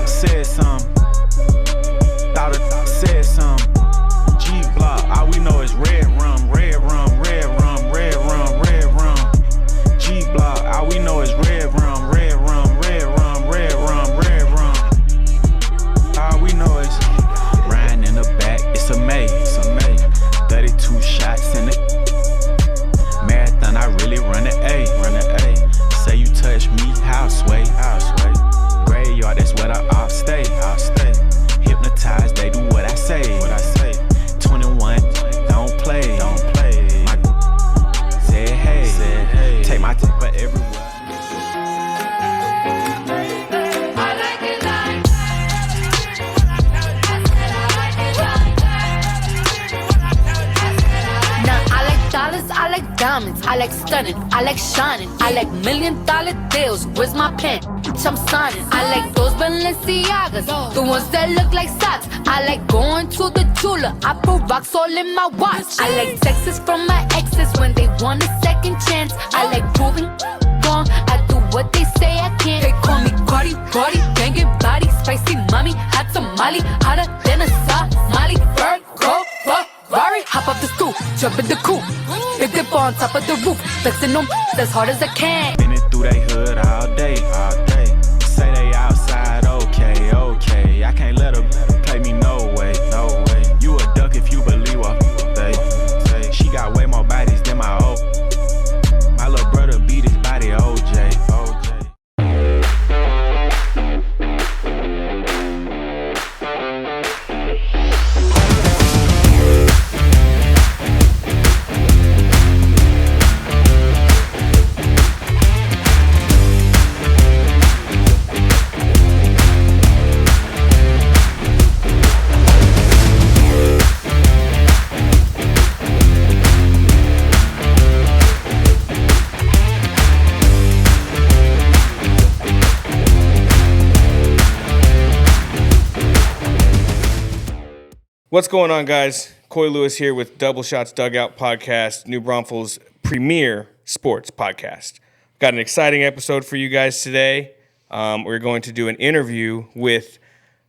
said some. Thought it said some. G block, all we know is red rum, red rum, red rum, red rum, red rum. G block, all we know is red rum, red rum, red rum, red rum, red rum. All we know is riding in the back, it's a May, it's a May. 32 shots in the marathon, I really run the A, run the A. Say you touch me, how sway, how sway. Graveyard, that's where the ops stay, ops stay. Hypnotized, they do what I say, what I say. 21, don't play, don't play. Said hey, take my tip for everywhere. I like diamonds, I like stunning, I like shining, I like $1 million deals. Where's my pen? I'm signing. I like those Balenciagas, the ones that look like socks. I like going to the jeweler, I put rocks all in my watch. I like texts from my exes when they want a second chance. I like proving wrong, I do what they say I can't. They call me Cardi, banging body, spicy mommy, hot tamale, hotter than a Somali. Virgo, Ferrari, hop up the stoop, jump in the coupe, big dip on top of the roof, flexing them as hard as I can. Been through they hood all day, all day. Say they outside, okay, okay. I can't let her play me, no way, no way. You a duck if you believe what they say. She got way more bodies than my old. My little brother beat his body, OJ, OJ. What's going on, guys? Coy Lewis here with Double Schotts Dugout podcast, New Braunfels' premier sports podcast. Got an exciting episode for you guys today. We're going to do an interview with,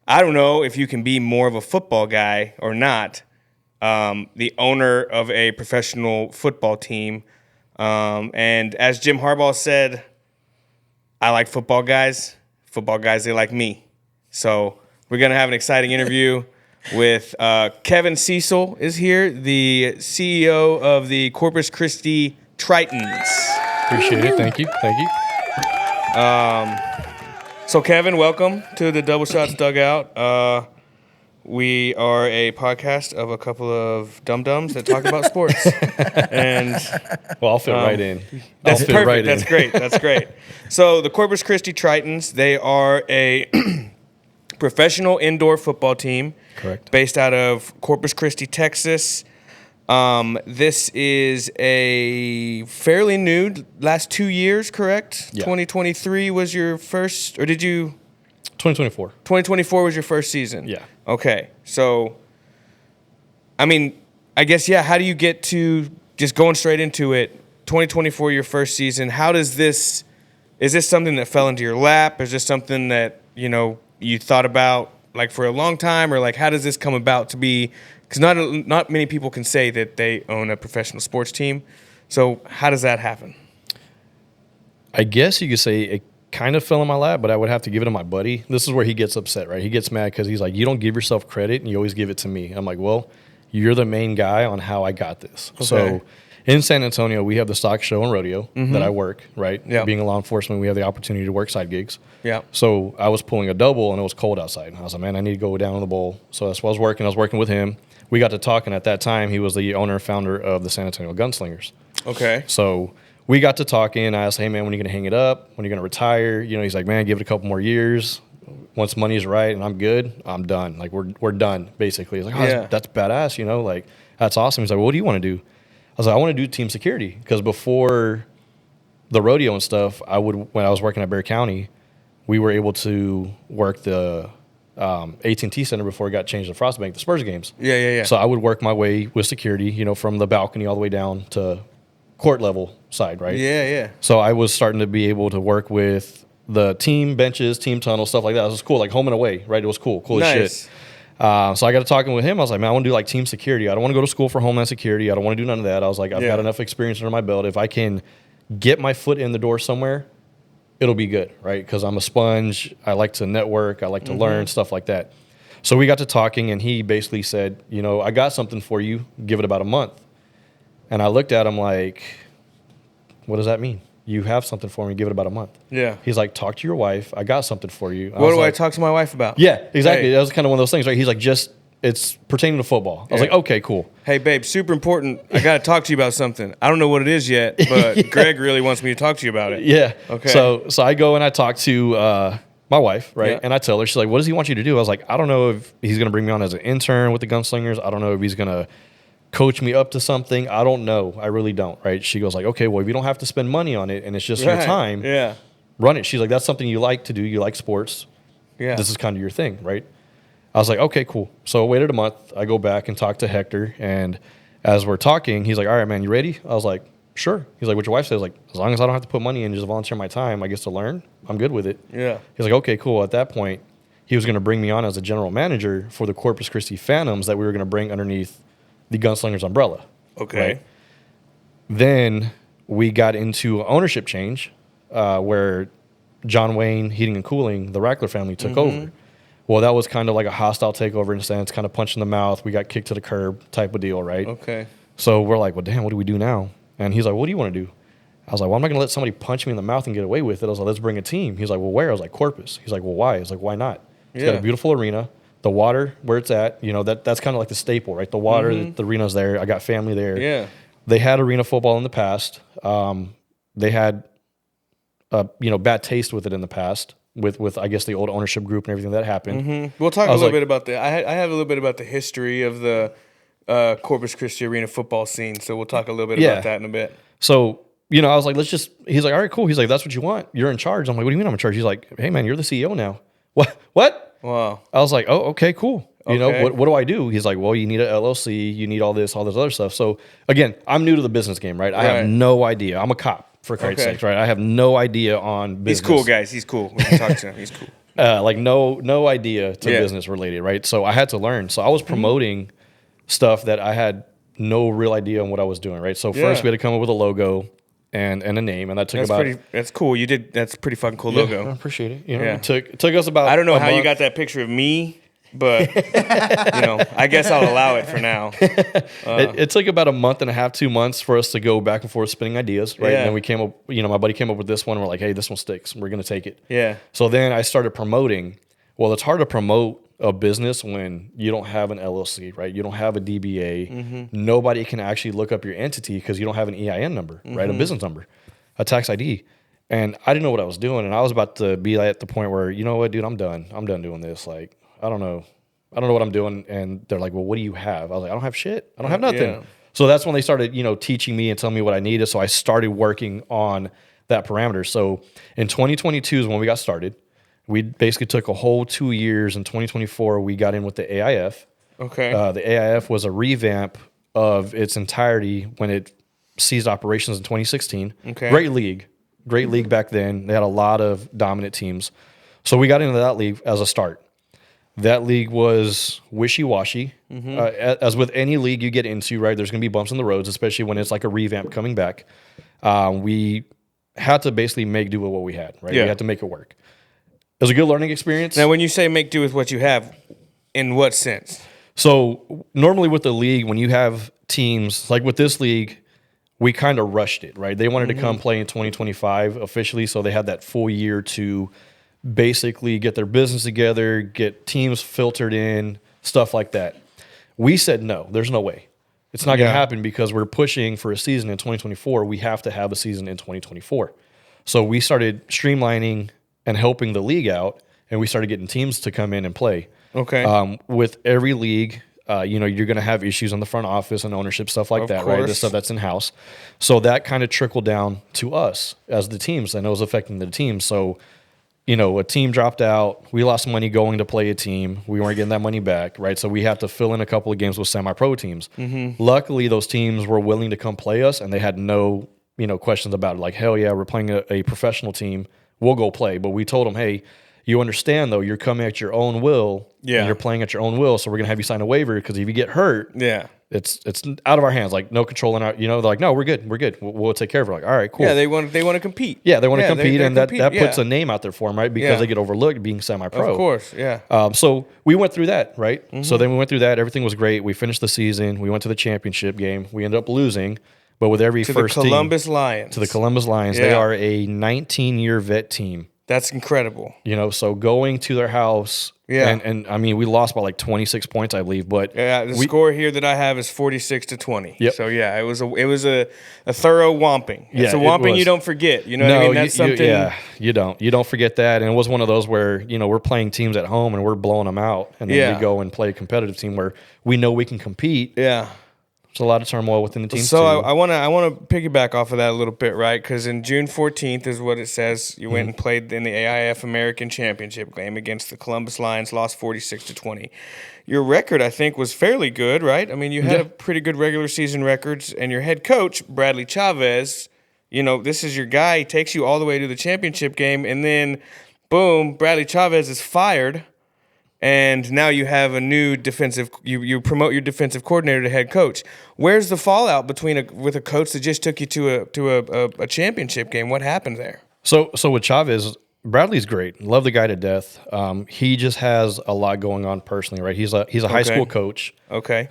I don't know if you can be more of a football guy or not, the owner of a professional football team. And as Jim Harbaugh said, I like football guys. Football guys, they like me. So we're going to have an exciting interview with Kevin Cecil is here, the CEO of the Corpus Christi Tritons. Appreciate it. Thank you. So Kevin, welcome to the Double Schotts Dugout. We are a podcast of a couple of dum-dums that talk about sports. And well, I'll fit right in. That's perfect. That's great. That's great. So the Corpus Christi Tritons, they are a professional indoor football team. Correct. Based out of Corpus Christi, Texas. This is a fairly new, last 2 years, correct? Yeah. 2023 was your first, or did you? 2024. 2024 was your first season? Yeah. Okay. So, I mean, I guess, yeah, how do you get to just going straight into it? 2024, your first season. How does this, is this something that fell into your lap? Is this something that, you thought about like for a long time, or like how does this come about to be? Because not many people can say that they own a professional sports team. So how does that happen? I guess you could say it kind of fell in my lap, but I would have to give it to my buddy. This is where he gets upset, right? He gets mad because he's like, you don't give yourself credit and you always give it to me. I'm like, well, you're the main guy on how I got this. Okay. So in San Antonio, we have the stock show and rodeo that I work, right? Yeah. Being a law enforcement, we have the opportunity to work side gigs. Yeah. So I was pulling a double, and it was cold outside. And I was like, man, I need to go down on the bowl. So that's what I was working. I was working with him. We got to talking. At that time, he was the owner and founder of the San Antonio Gunslingers. Okay. So we got to talking. I asked, hey, man, when are you going to hang it up? When are you going to retire? He's like, man, give it a couple more years. Once money's right and I'm good, I'm done. Like, we're done, basically. He's like, oh, that's badass, like, that's awesome. He's like, well, what do you want to do? I was like, I want to do team security, because before the rodeo and stuff, when I was working at Bexar County, we were able to work the AT&T Center before it got changed to Frostbank, the Spurs games. Yeah. So I would work my way with security, from the balcony all the way down to court level side, right? Yeah. So I was starting to be able to work with the team benches, team tunnel, stuff like that. It was cool, like home and away, right? It was cool as Nice. shit. So I got to talking with him. I was like, man, I want to do like team security. I don't want to go to school for Homeland Security. I don't want to do none of that. I was like, I've got enough experience under my belt. If I can get my foot in the door somewhere, it'll be good, right? Because I'm a sponge. I like to network. I like to learn, stuff like that. So we got to talking, and he basically said, you know, I got something for you. Give it about a month. And I looked at him like, what does that mean? You have something for me. Give it about a month. Yeah. He's like, talk to your wife. I got something for you. What do I talk to my wife about? Yeah, exactly. Hey. That was kind of one of those things, right? He's like, it's pertaining to football. I was like, okay, cool. Hey, babe, super important. I got to talk to you about something. I don't know what it is yet, but Greg really wants me to talk to you about it. Yeah. Okay. So I go and I talk to my wife, right? Yeah. And I tell her, she's like, what does he want you to do? I was like, I don't know if he's going to bring me on as an intern with the Gunslingers. I don't know if he's going to coach me up to something. I don't know. I really don't, right? She goes like, okay, well, if you don't have to spend money on it and it's just your time, run it. She's like, that's something you like to do. You like sports. Yeah. This is kind of your thing, right? I was like, okay, cool. So I waited a month. I go back and talk to Hector. And as we're talking, he's like, all right, man, you ready? I was like, sure. He's like, what your wife says, like, as long as I don't have to put money in, just volunteer my time, I get to learn. I'm good with it. Yeah. He's like, okay, cool. At that point, he was going to bring me on as a general manager for the Corpus Christi Phantoms that we were going to bring underneath the Gunslingers umbrella. Okay. Right? Then we got into ownership change where John Wayne Heating and Cooling, the Rackler family, took over. Well, that was kind of like a hostile takeover in a sense, kind of punch in the mouth. We got kicked to the curb type of deal, right? Okay. So we're like, well, damn, what do we do now? And he's like, what do you want to do? I was like, well, I'm not going to let somebody punch me in the mouth and get away with it. I was like, let's bring a team. He's like, well, where? I was like, Corpus. He's like, well, why? I was like, why not? It's got a beautiful arena. The water, where it's at, you know, that's kind of like the staple, right? The water, the arena's there. I got family there. Yeah. They had arena football in the past. They had, bad taste with it in the past with I guess the old ownership group and everything that happened. We'll talk a little bit about I have a little bit about the history of the Corpus Christi arena football scene. So we'll talk a little bit about that in a bit. So, you know, I was like, he's like, all right, cool. He's like, that's what you want. You're in charge. I'm like, what do you mean I'm in charge? He's like, hey man, you're the CEO now. What? Wow. I was like, oh, okay, cool. You know, what do I do? He's like, well, you need an LLC, you need all this other stuff. So again, I'm new to the business game, right? I have no idea. I'm a cop, for Christ's sake, right? I have no idea on business. He's cool, guys. He's cool. We can talk to him. He's cool. Like no idea to business related, right? So I had to learn. So I was promoting stuff that I had no real idea on what I was doing, right? So first we had to come up with a logo and a name, and that took that's cool. You did. That's a pretty fucking cool logo. I appreciate it. You know, it took us about. I don't know how you got that picture of me, but you know, I guess I'll allow it for now. It took about a month and a half, 2 months for us to go back and forth spinning ideas, right? And then we came up. You know, my buddy came up with this one. And we're like, hey, this one sticks. We're gonna take it. Yeah. So then I started promoting. Well, it's hard to promote a business when you don't have an LLC, right? You don't have a DBA. Nobody can actually look up your entity because you don't have an EIN number, right? A business number, a tax ID. And I didn't know what I was doing. And I was about to be at the point where, you know what, dude, I'm done. I'm done doing this. Like, I don't know what I'm doing. And they're like, well, what do you have? I was like, I don't have shit. I don't have nothing. Yeah. So that's when they started, you know, teaching me and telling me what I needed. So I started working on that parameter. So in 2022 is when we got started. We basically took a whole 2 years. In 2024, we got in with the AIF. Okay. The AIF was a revamp of its entirety when it ceased operations in 2016. Okay. Great league back then. They had a lot of dominant teams. So we got into that league as a start. That league was wishy-washy. As with any league you get into, right, there's going to be bumps in the roads, especially when it's like a revamp coming back. We had to basically make do with what we had, right? We had to make it work. It was a good learning experience. Now, when you say make do with what you have, in what sense? So normally with the league, when you have teams, like with this league, we kind of rushed it, right? They wanted to come play in 2025 officially, so they had that full year to basically get their business together, get teams filtered in, stuff like that. We said no, there's no way. It's not going to happen because we're pushing for a season in 2024. We have to have a season in 2024. So we started streamlining and helping the league out, and we started getting teams to come in and play. Okay. With every league, you know, you're going to have issues on the front office and ownership, stuff like that, right? The stuff that's in-house. So that kind of trickled down to us as the teams, and it was affecting the teams. So, you know, a team dropped out. We lost money going to play a team. We weren't getting that money back, right? So we had to fill in a couple of games with semi-pro teams. Luckily, those teams were willing to come play us, and they had no, you know, questions about it. Like, hell yeah, we're playing a professional team. we'll go play. But we told them, hey, you understand, though, you're coming at your own will. Yeah. And you're playing at your own will, so we're going to have you sign a waiver because if you get hurt, it's out of our hands. Like, no controlling out. They're like, no, we're good. We'll take care of it. Like, all right, cool. Yeah, they want to compete. Yeah, they want to compete, and that puts a a name out there for them, right? Because they get overlooked being semi-pro. Of course, yeah. So we went through that, right? So then we went through that. Everything was great. We finished the season. We went to the championship game. We ended up losing, but with every first team. To the Columbus Lions. They are a 19-year vet team. That's incredible. So going to their house, and I mean, we lost by like 26 points, I believe. But the score here that I have is 46-20. Yep. So it was a thorough whomping. It's a whomping you don't forget. You know what I mean? That's something. You don't forget that. And it was one of those where we're playing teams at home and we're blowing them out, and then we go and play a competitive team where we know we can compete. Yeah. There's a lot of turmoil within the team. So I want to piggyback off of that a little bit, right? Because in June 14th is what it says. You went and played in the AIF American Championship game against the Columbus Lions, lost 46-20. Your record, I think, was fairly good, right? I mean, you had a pretty good regular season records, and your head coach, Bradley Chavez, this is your guy. He takes you all the way to the championship game, and then, boom, Bradley Chavez is fired. And now you have a new defensive. You promote your defensive coordinator to head coach. Where's the fallout with a coach that just took you to a championship game? What happened there? So with Chavez, Bradley's great. Love the guy to death. He just has a lot going on personally, right? He's a high school coach. Okay.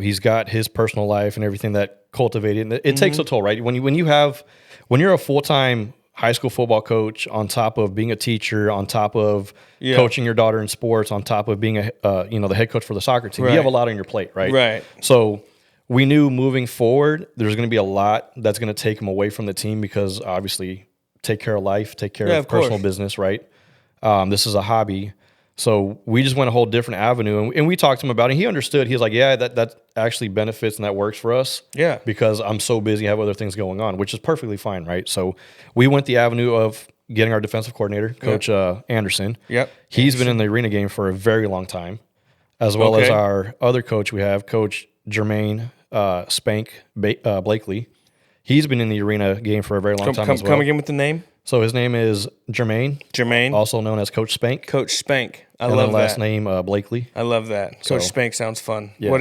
He's got his personal life and everything that cultivated. It takes a toll, right? When you're a full-time high school football coach, on top of being a teacher, on top of coaching your daughter in sports, on top of being the head coach for the soccer team, you have a lot on your plate, right? Right. So we knew moving forward, there's going to be a lot that's going to take him away from the team because obviously take care of life, take care of personal business, right? This is a hobby. So we just went a whole different avenue, and we talked to him about it. He understood. He was like, yeah, that actually benefits and that works for us. Yeah. Because I'm so busy, I have other things going on, which is perfectly fine, right? So we went the avenue of getting our defensive coordinator, Coach Anderson. Yep. He's been in the arena game for a very long time, as well as our other coach we have, Coach Jermaine Spank Blakely. He's been in the arena game for a very long time as well. Come again with the name? So his name is Jermaine. Jermaine. Also known as Coach Spank. Coach Spank. I love that. Last name Blakely. I love that. Coach Spank sounds fun. Yeah.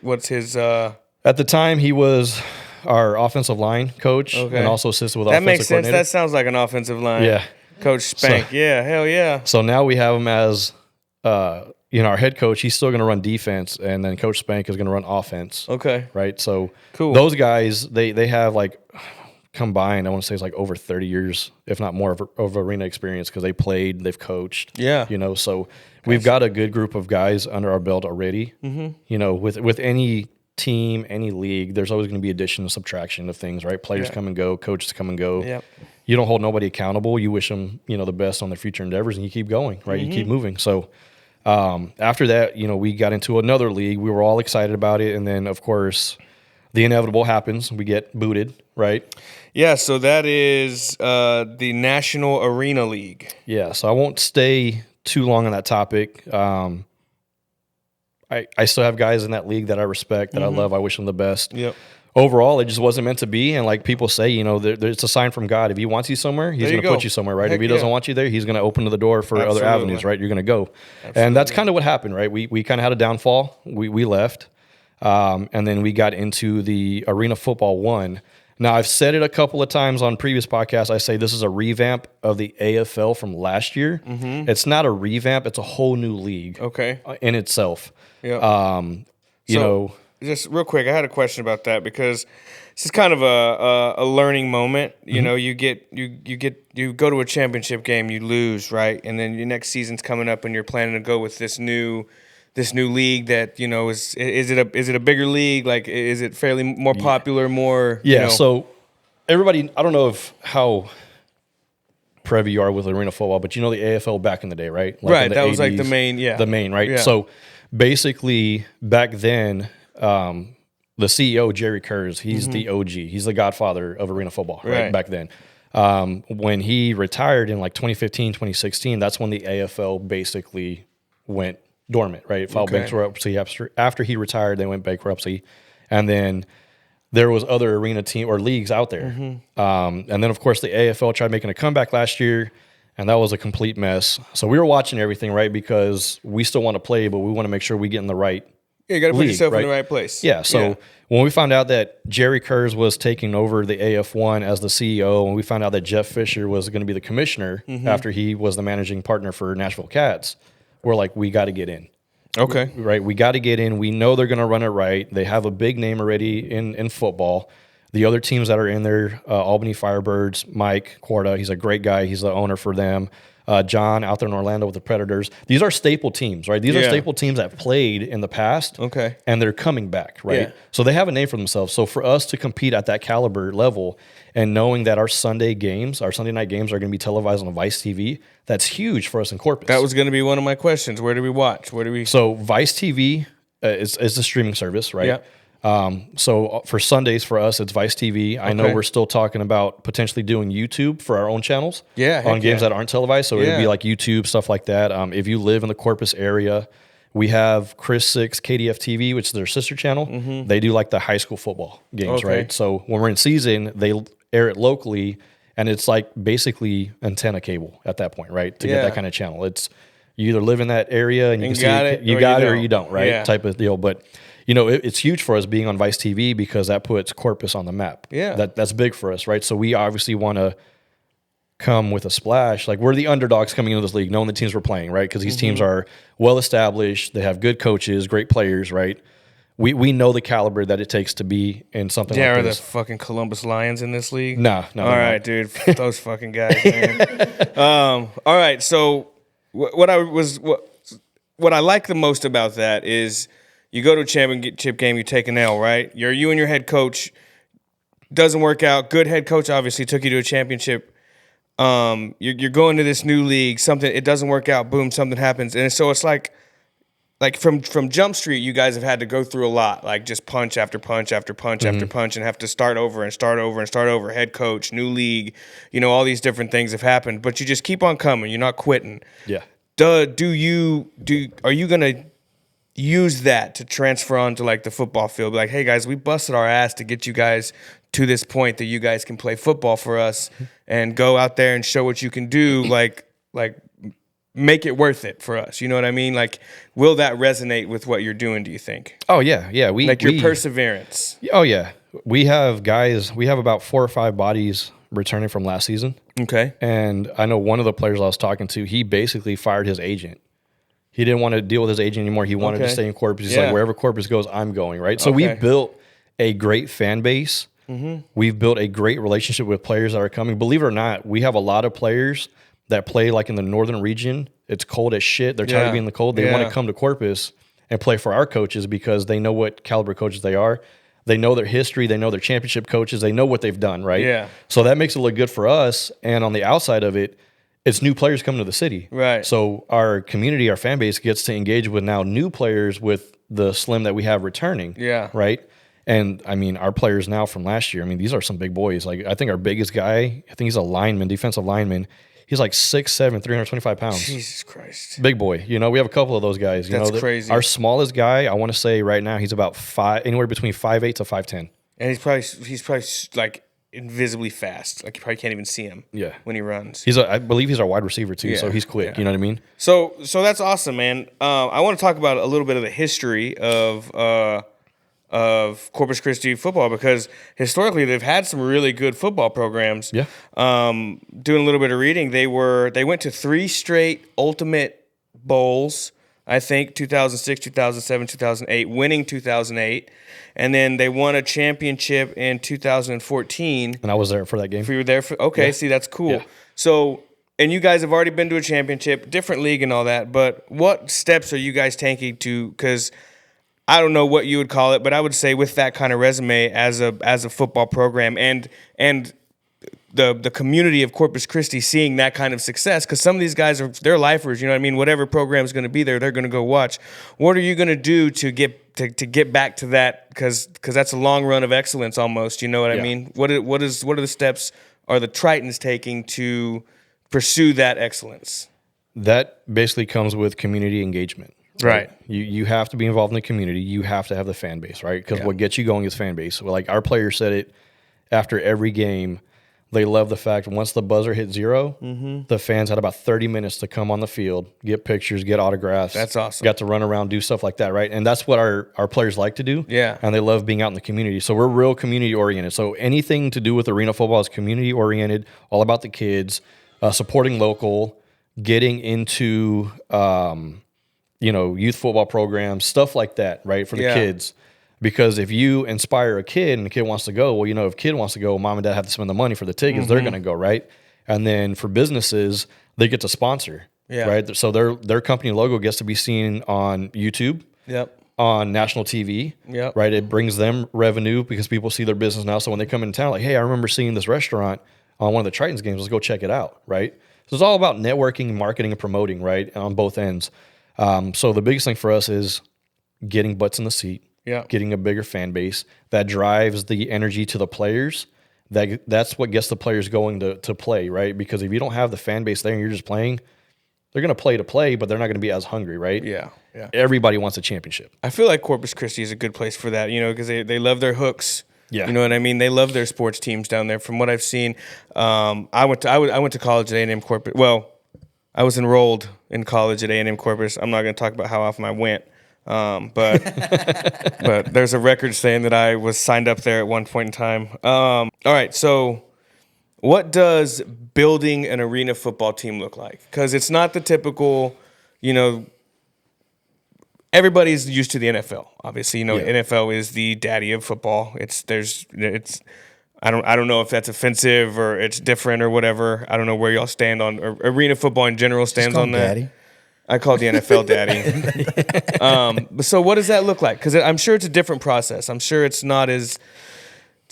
What's his At the time he was our offensive line coach and also assisted with offensive coordinator. That makes sense. That sounds like an offensive line. Yeah. Coach Spank. Hell yeah. So now we have him as our head coach. He's still going to run defense, and then Coach Spank is going to run offense. Okay. Right? So cool. Those guys, they have like combined, I want to say it's like over 30 years, if not more, of arena experience because they played, they've coached. Yeah. So we've got a good group of guys under our belt already. Mm-hmm. With any team, any league, there's always going to be addition and subtraction of things, right? Players come and go, coaches come and go. Yep. You don't hold nobody accountable. You wish them, the best on their future endeavors, and you keep going, right? You keep moving. So after that, we got into another league. We were all excited about it, and then of course the inevitable happens. We get booted, right? Yeah, so that is the National Arena League. Yeah, so I won't stay too long on that topic. I still have guys in that league that I respect, that I love. I wish them the best. Yep. Overall, it just wasn't meant to be. And like people say, it's a sign from God. If he wants you somewhere, he's going to put you somewhere, right? If he doesn't want you there, he's going to open the door for other avenues, right? You're going to go. Absolutely. And that's kind of what happened, right? We kind of had a downfall. We left. And then we got into the Arena Football 1. Now, I've said it a couple of times on previous podcasts. I say this is a revamp of the AFL from last year. Mm-hmm. It's not a revamp. It's a whole new league in itself. Yeah. Just real quick, I had a question about that because this is kind of a learning moment. You know, you go to a championship game, you lose, right? And then your next season's coming up and you're planning to go with this new league that, is it a bigger league? Like, is it fairly more popular, more? Yeah. So everybody, I don't know how privy you are with arena football, but the AFL back in the day, right? Like right. That 80s, was like the main, right? Yeah. So basically back then, the CEO, Jerry Kurz, he's the OG. He's the godfather of arena football, right? Back then. When he retired in like 2015, 2016, that's when the AFL basically went dormant, right? It filed bankruptcy after he retired. They went bankruptcy, and then there was other arena team or leagues out there. And then, of course, the AFL tried making a comeback last year, and that was a complete mess. So we were watching everything, right, because we still want to play, but we want to make sure we get in the right you got to put league, yourself right? in the right place. Yeah, so when we found out that Jerry Kurz was taking over the AF1 as the CEO, and we found out that Jeff Fisher was going to be the commissioner after he was the managing partner for Nashville Cats, we're like, we got to get in. Okay. Right, we got to get in. We know they're going to run it right. They have a big name already in football. The other teams that are in there, Albany Firebirds, Mike Quarta, he's a great guy. He's the owner for them. John out there in Orlando with the Predators. These are staple teams, right? These are staple teams that played in the past. Okay. And they're coming back, right? Yeah. So they have a name for themselves. So for us to compete at that caliber level and knowing that our Sunday night games are going to be televised on Vice TV, that's huge for us in Corpus. That was going to be one of my questions. Where do we watch? So Vice TV is a streaming service, right? Yeah. So for Sundays for us, it's Vice TV. I know we're still talking about potentially doing YouTube for our own channels. On games that aren't televised. So it'd be like YouTube, stuff like that. If you live in the Corpus area, we have Chris 6 KDF TV, which is their sister channel. They do like the high school football games, right? So when we're in season, they air it locally, and it's like basically antenna cable at that point, right? To get that kind of channel. It's you either live in that area and you can see it, you got it or you don't, right? Type of deal. But you know, it's huge for us being on Vice TV because that puts Corpus on the map. That's big for us, right? So we obviously want to come with a splash. Like we're the underdogs coming into this league, knowing the teams we're playing, right? Because these teams are well established, they have good coaches, great players, right? We know the caliber that it takes to be in something like this. Are the fucking Columbus Lions in this league? No. All right, dude. Those fucking guys, man. All right, so what I like the most about that is you go to a championship game, you take an L, right? You and your head coach doesn't work out. Good head coach obviously took you to a championship. You're going to this new league. It doesn't work out. Boom, something happens, and so it's like from Jump Street, you guys have had to go through a lot, like just punch after punch after punch after punch, and have to start over and start over and start over. Head coach, new league, all these different things have happened, but you just keep on coming. You're not quitting. Yeah. Are you gonna use that to transfer onto like the football field? Be like, hey guys, we busted our ass to get you guys to this point that you guys can play football for us and go out there and show what you can do. Like make it worth it for us. You know what I mean? Like, will that resonate with what you're doing, do you think? Oh yeah. Yeah. Your perseverance. Oh yeah. We have about 4 or 5 bodies returning from last season. Okay. And I know one of the players I was talking to, he basically fired his agent. He didn't want to deal with his agent anymore. He wanted to stay in Corpus. He's like, wherever Corpus goes, I'm going, right? So we've built a great fan base. We've built a great relationship with players that are coming. Believe it or not, we have a lot of players that play like in the northern region. It's cold as shit. They're tired of being in the cold. They want to come to Corpus and play for our coaches because they know what caliber coaches they are. They know their history. They know their championship coaches. They know what they've done, right? Yeah. So that makes it look good for us. And on the outside of it, it's new players coming to the city. Right. So our community, our fan base gets to engage with now new players with the slim that we have returning. Yeah. Right. And I mean, our players now from last year, I mean, these are some big boys. Like I think our biggest guy, I think he's a lineman, defensive lineman. He's like 6'7", 325 pounds. Jesus Christ. Big boy. We have a couple of those guys. That's crazy. Our smallest guy, I want to say right now, he's about anywhere between 5'8" to 5'10". And he's probably like invisibly fast. Like you probably can't even see him. Yeah. When he runs. I believe he's our wide receiver too. So he's quick. Yeah. You know what I mean? So that's awesome, man. I want to talk about a little bit of the history of Corpus Christi football because historically they've had some really good football programs. Yeah. Doing a little bit of reading, they went to 3 straight Ultimate Bowls. I think 2006, 2007, 2008, winning 2008, and then they won a championship in 2014. And I was there for that game. You were there for see, that's cool. Yeah. So, and you guys have already been to a championship, different league and all that. But what steps are you guys taking to? Because I don't know what you would call it, but I would say with that kind of resume as a football program and the community of Corpus Christi seeing that kind of success, because some of these guys they're lifers, you know what I mean? Whatever program is going to be there, they're going to go watch. What are you going to do to get back to that? Because that's a long run of excellence almost, you know what I mean? What are the steps are the Tritons taking to pursue that excellence? That basically comes with community engagement, Right. You have to be involved in the community. You have to have the fan base, right? Because what gets you going is fan base. Well, like our players said it after every game. They love the fact once the buzzer hit 0, the fans had about 30 minutes to come on the field, get pictures, get autographs. That's awesome. Got to run around, do stuff like that, right? And that's what our players like to do. Yeah. And they love being out in the community. So we're real community oriented. So anything to do with arena football is community oriented, all about the kids, supporting local, getting into youth football programs, stuff like that, right? For the kids. Because if you inspire a kid and the kid wants to go, well, if kid wants to go, mom and dad have to spend the money for the tickets. They're going to go, right? And then for businesses, they get to sponsor, right? So their company logo gets to be seen on YouTube, on national TV, right? It brings them revenue because people see their business now. So when they come in town, like, hey, I remember seeing this restaurant on one of the Tritons games. Let's go check it out, right? So it's all about networking, marketing, and promoting, right, on both ends. So the biggest thing for us is getting butts in the seat. Getting a bigger fan base that drives the energy to the players. That's what gets the players going to play, right? Because if you don't have the fan base there and you're just playing, they're going to play, but they're not going to be as hungry, right? Yeah. Everybody wants a championship. I feel like Corpus Christi is a good place for that, because they love their hooks. Yeah. You know what I mean? They love their sports teams down there. From what I've seen, I went to college at A&M Corpus. Well, I was enrolled in college at A&M Corpus. I'm not going to talk about how often I went. But there's a record saying that I was signed up there at one point in time. All right, so what does building an arena football team look like? Because it's not the typical, everybody's used to the NFL. Obviously, NFL is the daddy of football. I don't know if that's offensive or it's different or whatever. I don't know where y'all stand on arena football in general stands on that. Daddy. I call it the NFL daddy. So what does that look like? Because I'm sure it's a different process. I'm sure it's not as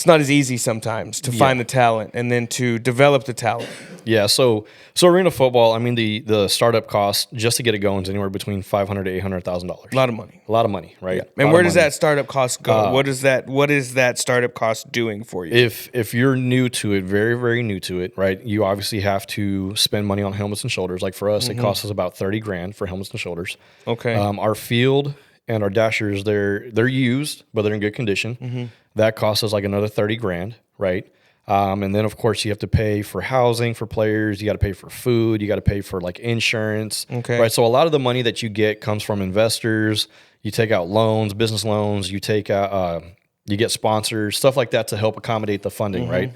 easy sometimes to find the talent and then to develop the talent. Yeah. So arena football, I mean, the startup cost just to get it going is anywhere between $500,000 to $800,000. A lot of money. A lot of money, right? Yeah. And where does that startup cost go? What is that startup cost doing for you? If you're new to it, very, very new to it, right? You obviously have to spend money on helmets and shoulders. Like for us, it costs us about $30,000 for helmets and shoulders. Okay. Our field and our dashers, they're used, but they're in good condition. That costs us like another $30,000, right? And then of course you have to pay for housing for players. You got to pay for food. You got to pay for like insurance. Okay. Right. So a lot of the money that you get comes from investors. You take out loans, business loans. You take out, you get sponsors, stuff like that to help accommodate the funding. Right.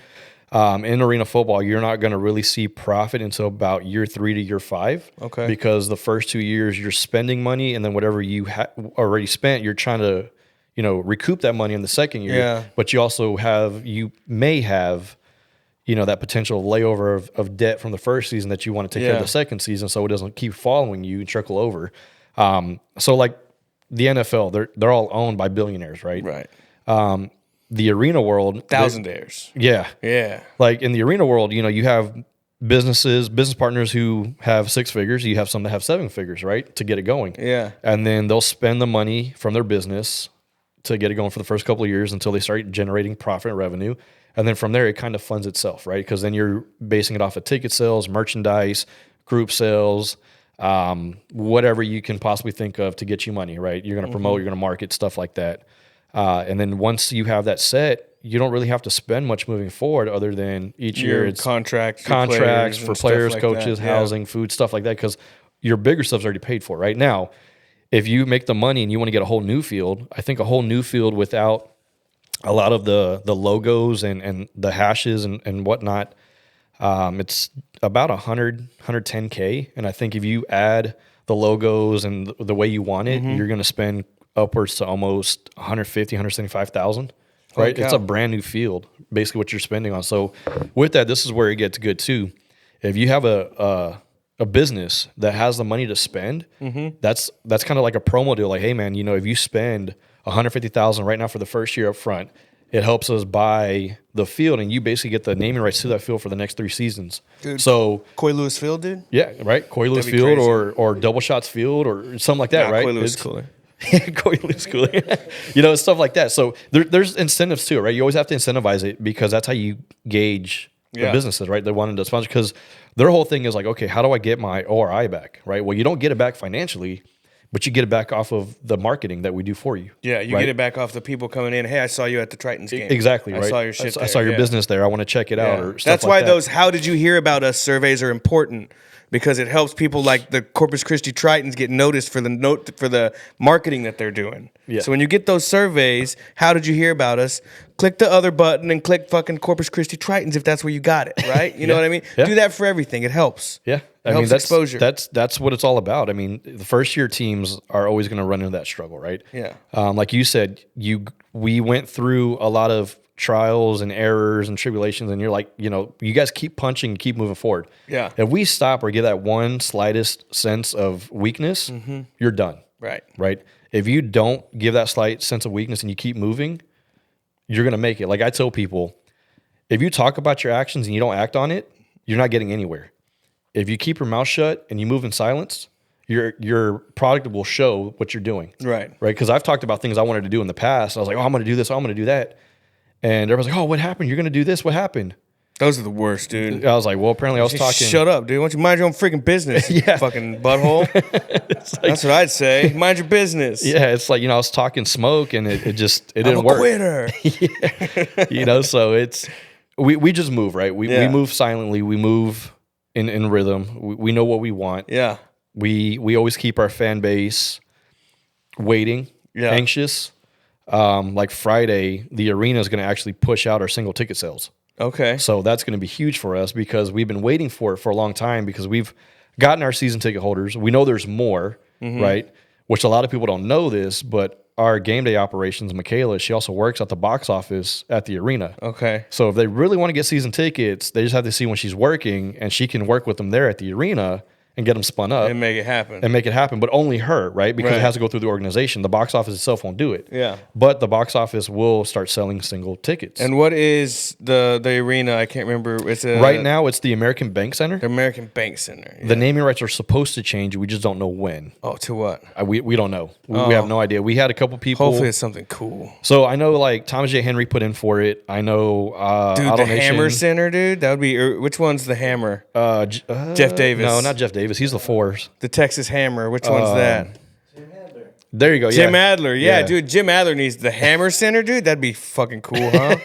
In arena football, you're not going to really see profit until about year 3 to year 5. Okay. Because the first 2 years you're spending money, and then whatever you already spent, you're trying to recoup that money in the second year. Yeah. But you may have, that potential layover of debt from the first season that you want to take care of the second season, so it doesn't keep following you and trickle over. So like the NFL, they're all owned by billionaires, right? Right. The arena world, thousandaires. Yeah. Like in the arena world, you have business partners who have 6 figures. You have some that have 7 figures, right? To get it going. Yeah. And then they'll spend the money from their business to get it going for the first couple of years until they start generating profit and revenue. And then from there, it kind of funds itself, right? Because then you're basing it off of ticket sales, merchandise, group sales, whatever you can possibly think of to get you money, right? You're going to promote, you're going to market, stuff like that. And then once you have that set, you don't really have to spend much moving forward other than each year it's contracts for players, coaches, housing, food, stuff like that, because your bigger stuff's already paid for. Right now, if you make the money and you want to get a whole new field, I think a whole new field without a lot of the logos and the hashes and whatnot, it's about 110K. And I think if you add the logos and the way you want it, you're going to spend upwards to almost 150, 175,000. Right? It's a brand new field, basically what you're spending on. So with that, this is where it gets good too. If you have a business that has the money to spend, that's kind of like a promo deal. Like, hey man, if you spend $150,000 right now for the first year up front, it helps us buy the field, and you basically get the naming rights to that field for the next 3 seasons. Dude, so Coy Lewis Field, dude? Yeah, right. Coy Lewis Field or Double Shots Field or something like that, right? Coy Lewis is cooler. Coy Lewis cooler. Stuff like that. So there's incentives too, right? You always have to incentivize it because that's how you gauge the businesses, right? They're wanting to sponsor because their whole thing is like, okay, how do I get my ORI back, right? Well, you don't get it back financially, but you get it back off of the marketing that we do for you. Yeah, you get it back off the people coming in. Hey, I saw you at the Tritons game. Exactly, I right? saw your shit I saw your business there. I want to check it out. Or stuff That's like why that. those "How did you hear about us?" surveys are important, because it helps people like the Corpus Christi Tritons get noticed for the marketing that they're doing. Yeah. So when you get those surveys, "How did you hear about us?" click the other button and click fucking Corpus Christi Tritons if that's where you got it, right? You know what I mean? Yeah. Do that for everything. It helps. Yeah. It helps that's exposure. That's what it's all about. I mean, the first year teams are always going to run into that struggle, right? Yeah. Like you said, we went through a lot of trials and errors and tribulations, and you're like, you guys keep punching and keep moving forward. Yeah. If we stop or get that one slightest sense of weakness, you're done. Right. Right. If you don't give that slight sense of weakness and you keep moving, you're going to make it. Like I tell people, if you talk about your actions and you don't act on it, you're not getting anywhere. If you keep your mouth shut and you move in silence, your product will show what you're doing. Right. Right. Because I've talked about things I wanted to do in the past. I was like, I'm going to do this. I'm going to do that. And everyone's like, oh, what happened? You're going to do this. What happened? Those are the worst, dude. I was like, well, apparently I was talking. Shut up, dude. Why don't you mind your own freaking business, you fucking butthole? That's what I'd say. Mind your business. Yeah. It's like, I was talking smoke and it didn't I'm a work. quitter. So we just move, right? We move silently. We move in rhythm. We know what we want. Yeah. We always keep our fan base waiting, anxious. Like Friday, the arena is going to actually push out our single ticket sales. Okay. So that's going to be huge for us because we've been waiting for it for a long time because we've gotten our season ticket holders. We know there's more, right? Which a lot of people don't know this, but our game day operations, Michaela, she also works at the box office at the arena. Okay. So if they really want to get season tickets, they just have to see when she's working, and she can work with them there at the arena and get them spun up. And make it happen. But only her, right? Because it has to go through the organization. The box office itself won't do it. Yeah. But the box office will start selling single tickets. And what is the arena? I can't remember. It's right now, it's the American Bank Center. The American Bank Center. Yeah. The naming rights are supposed to change. We just don't know when. Oh, to what? We don't know. We have no idea. We had a couple people. Hopefully it's something cool. So I know like Thomas J. Henry put in for it. I know dude, Auto the Nation. Hammer Center, dude. That would be which one's the Hammer? Jeff Davis. No, not Jeff Davis. He's the Fours. The Texas Hammer. Which one's that? There you go. Jim yeah. Adler. Yeah, dude. Jim Adler needs the Hammer Center, dude. That'd be fucking cool, huh?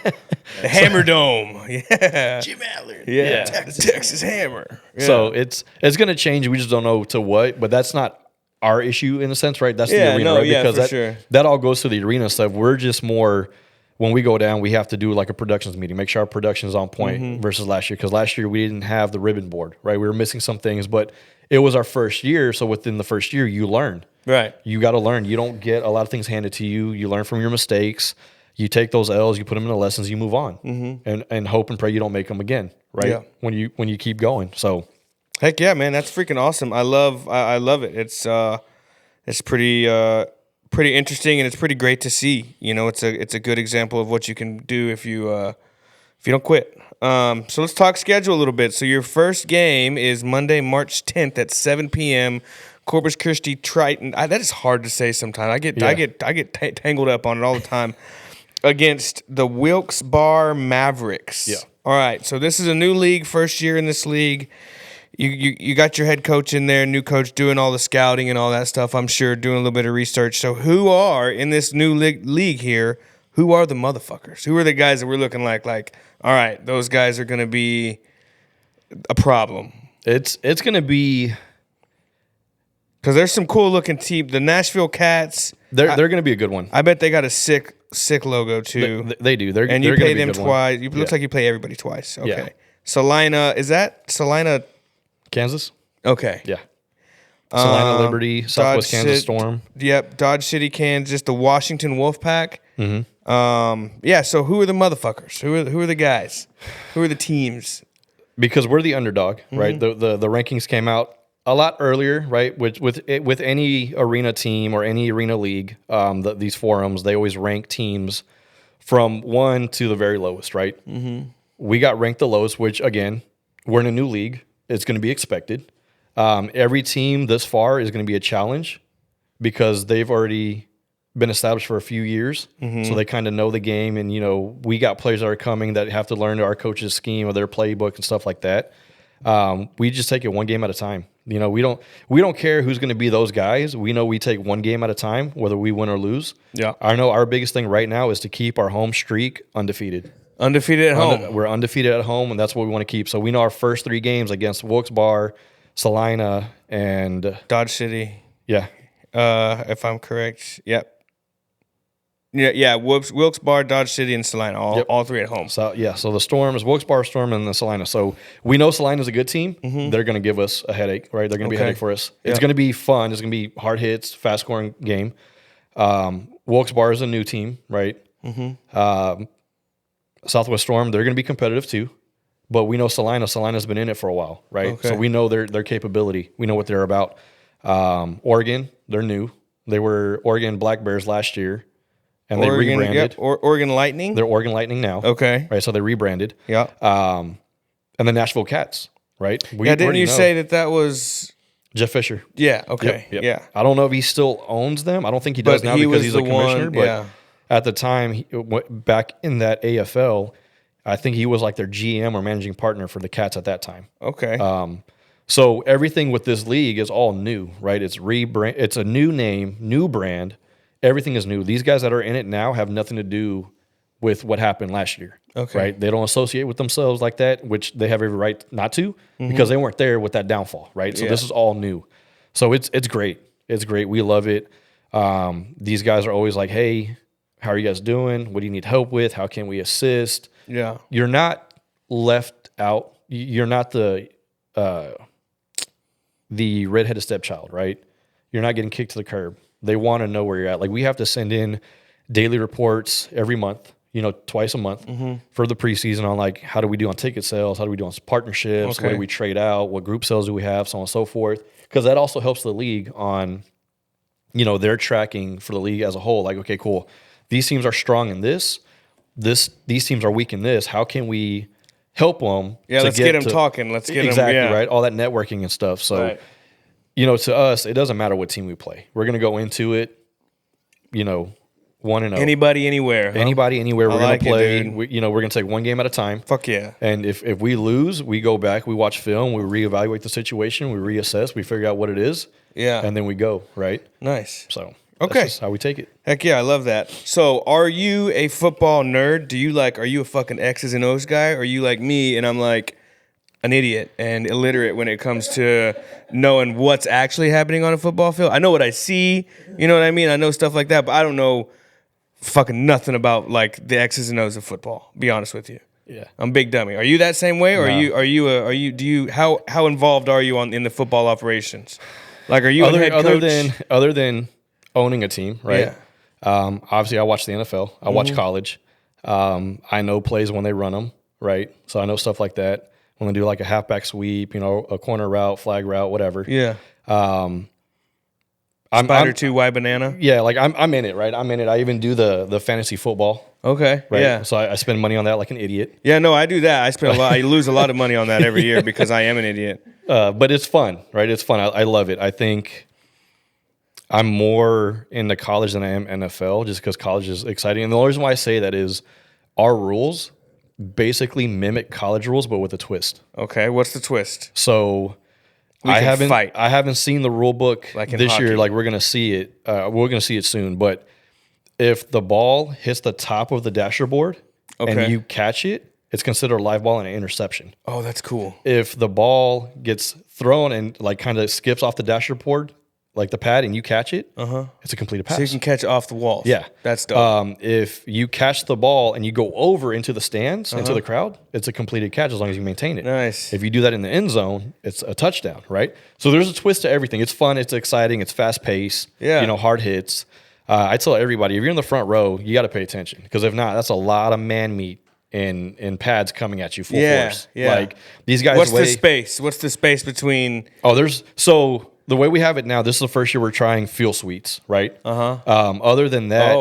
The Hammer Dome. Yeah. Jim Adler. Yeah. Texas Hammer. Yeah. So it's going to change. We just don't know to what, but that's not our issue in a sense, right? That's the arena, right? Because that all goes to the arena stuff. We're just more, when we go down, we have to do like a productions meeting, make sure our production is on point versus last year. Because last year we didn't have the ribbon board, right? We were missing some things, but it was our first year. So within the first year, you learn. Right. You got to learn. You don't get a lot of things handed to you. You learn from your mistakes. You take those L's, you put them in the lessons, you move on, and hope and pray you don't make them again, right? Yeah. When you keep going. So, heck yeah, man, that's freaking awesome. I love it. It's pretty interesting, and it's pretty great to see. It's a good example of what you can do if you don't quit. So let's talk schedule a little bit. So your first game is Monday, March 10th at 7 p.m. Corpus Christi Triton. That is hard to say sometimes. I get tangled up on it all the time. Against the Wilkes-Barre Mavericks. Yeah. All right. So this is a new league, first year in this league. You got your head coach in there, new coach doing all the scouting and all that stuff, I'm sure, doing a little bit of research. So who are, in this new league here, who are the motherfuckers? Who are the guys that we're looking like, all right, those guys are going to be a problem? It's going to be... Because there's some cool-looking team. The Nashville Cats... They're going to be a good one. I bet they got a sick logo, too. They do. They're you pay be them twice. It looks like you pay everybody twice. Okay. Yeah. Salina, is that Salina... Kansas? Okay. Yeah. Salina Liberty, Southwest Kansas Storm. Yep, Dodge City, Kansas, the Washington Wolfpack. Yeah, so who are the motherfuckers? Who are the guys? Who are the teams? Because we're the underdog, right? The rankings came out a lot earlier, right? With any arena team or any arena league, these forums, they always rank teams from 1 to the very lowest, right? We got ranked the lowest, which, again, we're in a new league. It's going to be expected. Every team this far is going to be a challenge because they've already been established for a few years. So they kind of know the game. And, we got players that are coming that have to learn our coach's scheme or their playbook and stuff like that. We just take it one game at a time. You know, we don't care who's going to be those guys. We know we take one game at a time, whether we win or lose. Yeah. I know our biggest thing right now is to keep our home streak undefeated. Undefeated at home. We're undefeated at home, and that's what we want to keep. So we know our first 3 games against Wilkes-Barre, Salina, and Dodge City. Yeah. If I'm correct. Yep. Yeah. Wilkes-Barre, Dodge City, and Salina, all 3 at home. So the Storms, Wilkes-Barre Storm, and the Salina. So we know Salina's a good team. Mm-hmm. They're going to give us a headache, right? They're going to be a headache for us. It's going to be fun. It's going to be hard hits, fast scoring game. Wilkes-Barre is a new team, right? Mm-hmm. Southwest Storm, they're going to be competitive too. But we know Salina's been in it for a while, right? Okay. So we know their capability. We know what they're about. Oregon, they're new. They were Oregon Black Bears last year. And they rebranded. Yep. Oregon Lightning? They're Oregon Lightning now. Okay. Right, so they rebranded. Yeah. And the Nashville Cats, right? Didn't you say that was... Jeff Fisher. Yeah, okay. Yep. Yeah. I don't know if he still owns them. I don't think he does now because he's a commissioner. But at the time, back in that AFL, I think he was like their GM or managing partner for the Cats at that time. Okay. So everything with this league is all new, right? It's a new name, new brand. Everything is new. These guys that are in it now have nothing to do with what happened last year. Okay. Right? They don't associate with themselves like that, which they have every right not to because they weren't there with that downfall, right? So this is all new. So it's great. It's great. We love it. These guys are always like, hey, how are you guys doing? What do you need help with? How can we assist? Yeah. You're not left out. You're not the redheaded stepchild, right? You're not getting kicked to the curb. They want to know where you're at. Like we have to send in daily reports every month, twice a month for the preseason on like how do we do on ticket sales, how do we do on partnerships, what do we trade out, what group sales do we have, so on and so forth. Because that also helps the league on, their tracking for the league as a whole. Like, okay, cool. These teams are strong in this. These teams are weak in this. How can we help them? Yeah, let's get them talking. Let's get them. Exactly, right? All that networking and stuff. So. Right. To us, it doesn't matter what team we play. We're going to go into it, 1-0. Anybody, anywhere. Huh? Anybody, anywhere. We're going to play. It, we're going to take one game at a time. Fuck yeah. And if we lose, we go back, we watch film, we reevaluate the situation, we reassess, we figure out what it is. Yeah. And then we go, right? Nice. So okay, that's just how we take it. Heck yeah, I love that. So are you a football nerd? Are you a fucking X's and O's guy? Or are you like me and I'm like an idiot and illiterate when it comes to knowing what's actually happening on a football field? I know what I see, you know what I mean? I know stuff like that, but I don't know fucking nothing about like the X's and O's of football, be honest with you. Yeah. I'm big dummy. Are you that same way or No. how involved are you in the football operations? Like are you a head coach? Other than owning a team, right? Yeah. Obviously I watch the NFL. I watch college. I know plays when they run them, right? So I know stuff like that. When they do like a halfback sweep, a corner route, flag route, whatever. Yeah. I'm Spider 2 Y banana. Yeah, like I'm in it, right? I'm in it. I even do the fantasy football. Okay. Right? Yeah. So I spend money on that like an idiot. Yeah, no, I do that. I spend a lot. I lose a lot of money on that every year because I am an idiot. But it's fun, right? It's fun. I love it. I think I'm more into college than I am NFL just because college is exciting. And the only reason why I say that is our rules basically mimic college rules, but with a twist. Okay, what's the twist? So I haven't seen the rule book like this hockey. Year. Like we're gonna see it. We're gonna see it soon. But if the ball hits the top of the dasher board and you catch it, it's considered a live ball and an interception. Oh, that's cool. If the ball gets thrown and like kind of skips off the dasher board, like the pad, and you catch it, it's a completed pass. So you can catch it off the walls. Yeah. That's dope. If you catch the ball and you go over into the stands, into the crowd, it's a completed catch as long as you maintain it. Nice. If you do that in the end zone, it's a touchdown, right? So there's a twist to everything. It's fun. It's exciting. It's fast paced. Yeah. Hard hits. I tell everybody, if you're in the front row, you got to pay attention because if not, that's a lot of man meat in pads coming at you full force. Yeah. Like these guys. What's the space? What's the space between? The way we have it now, this is the first year we're trying field suites, right? Other than that,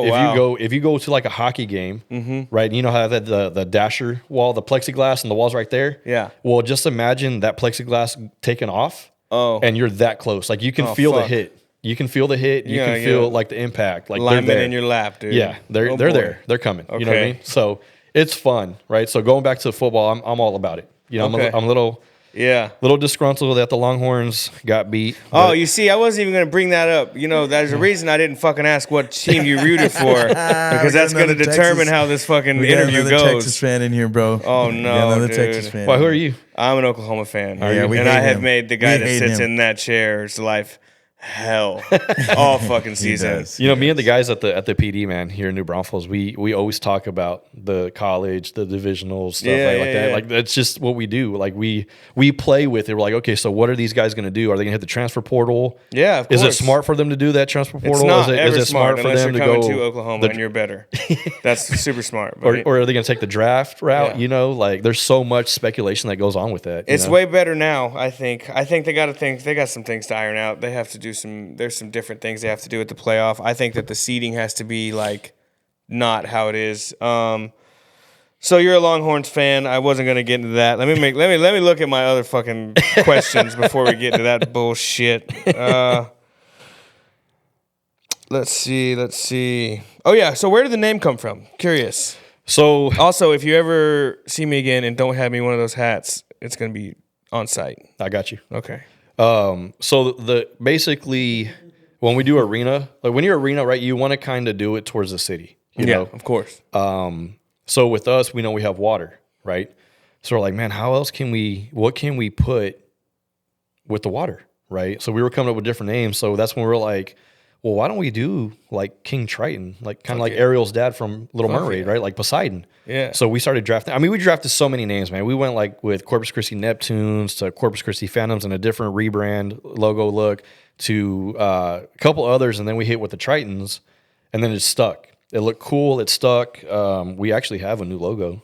if you go to like a hockey game, right? You know how that the dasher wall, the plexiglass, and the wall's right there. Yeah. Well, just imagine that plexiglass taken off. Oh. And you're that close. Like you can feel the hit. You can feel the hit. You can feel like the impact. Like linemen in your lap, dude. Yeah, they're there. They're coming. Okay. You know what I mean? So it's fun, right? So going back to football, I'm all about it. I'm a little. Yeah. Little disgruntled that the Longhorns got beat. Oh, you see, I wasn't even going to bring that up. You know, there's a reason I didn't fucking ask what team you rooted for because that's going to determine how this fucking interview goes. Texas fan in here, bro. Oh, no, dude. Texas fan. Why, who are you? I'm an Oklahoma fan. Yeah, we and I hate have him. made the guy We that hate sits him. in that chair's life hell all fucking season. does. You know, me and the guys at the PD, man, here in New Braunfels, we always talk about the college, the divisional stuff like that. Yeah. Like that's just what we do. Like we play with it. We're like, okay, so what are these guys going to do? Are they going to hit the transfer portal? Yeah, of course. Is it smart for them to do that transfer portal? It's not is it smart for unless them you're to coming go to Oklahoma and you're better. That's super smart. or But are they going to take the draft route? Yeah. You know, like there's so much speculation that goes on with that. it's you know? way better now, I think. I think they got some things to iron out. They have to do there's some different things they have to do at the playoff. I think that the seeding has to be like not how it is. So you're a Longhorns fan. I wasn't gonna get into that. Let me look at my other fucking questions before we get into that bullshit. Let's see. Oh yeah. So where did the name come from? Curious. So Also, if you ever see me again and don't have me one of those hats, it's gonna be on site. I got you. Okay. So the basically when we do arena, like when you're arena, right, you want to kind of do it towards the city. You know? of course. So with us, we know we have water, right? So we're like, man, what can we put with the water, right? So we were coming up with different names. So that's when we were like, well, why don't we do like King Triton, like kind of like Ariel's dad from Little Mermaid, right? Like Poseidon. Yeah. So we started drafting. I mean, we drafted so many names, man. We went like with Corpus Christi Neptunes to Corpus Christi Phantoms and a different rebrand logo look to a couple others. And then we hit with the Tritons and then it stuck. It looked cool. It stuck. We actually have a new logo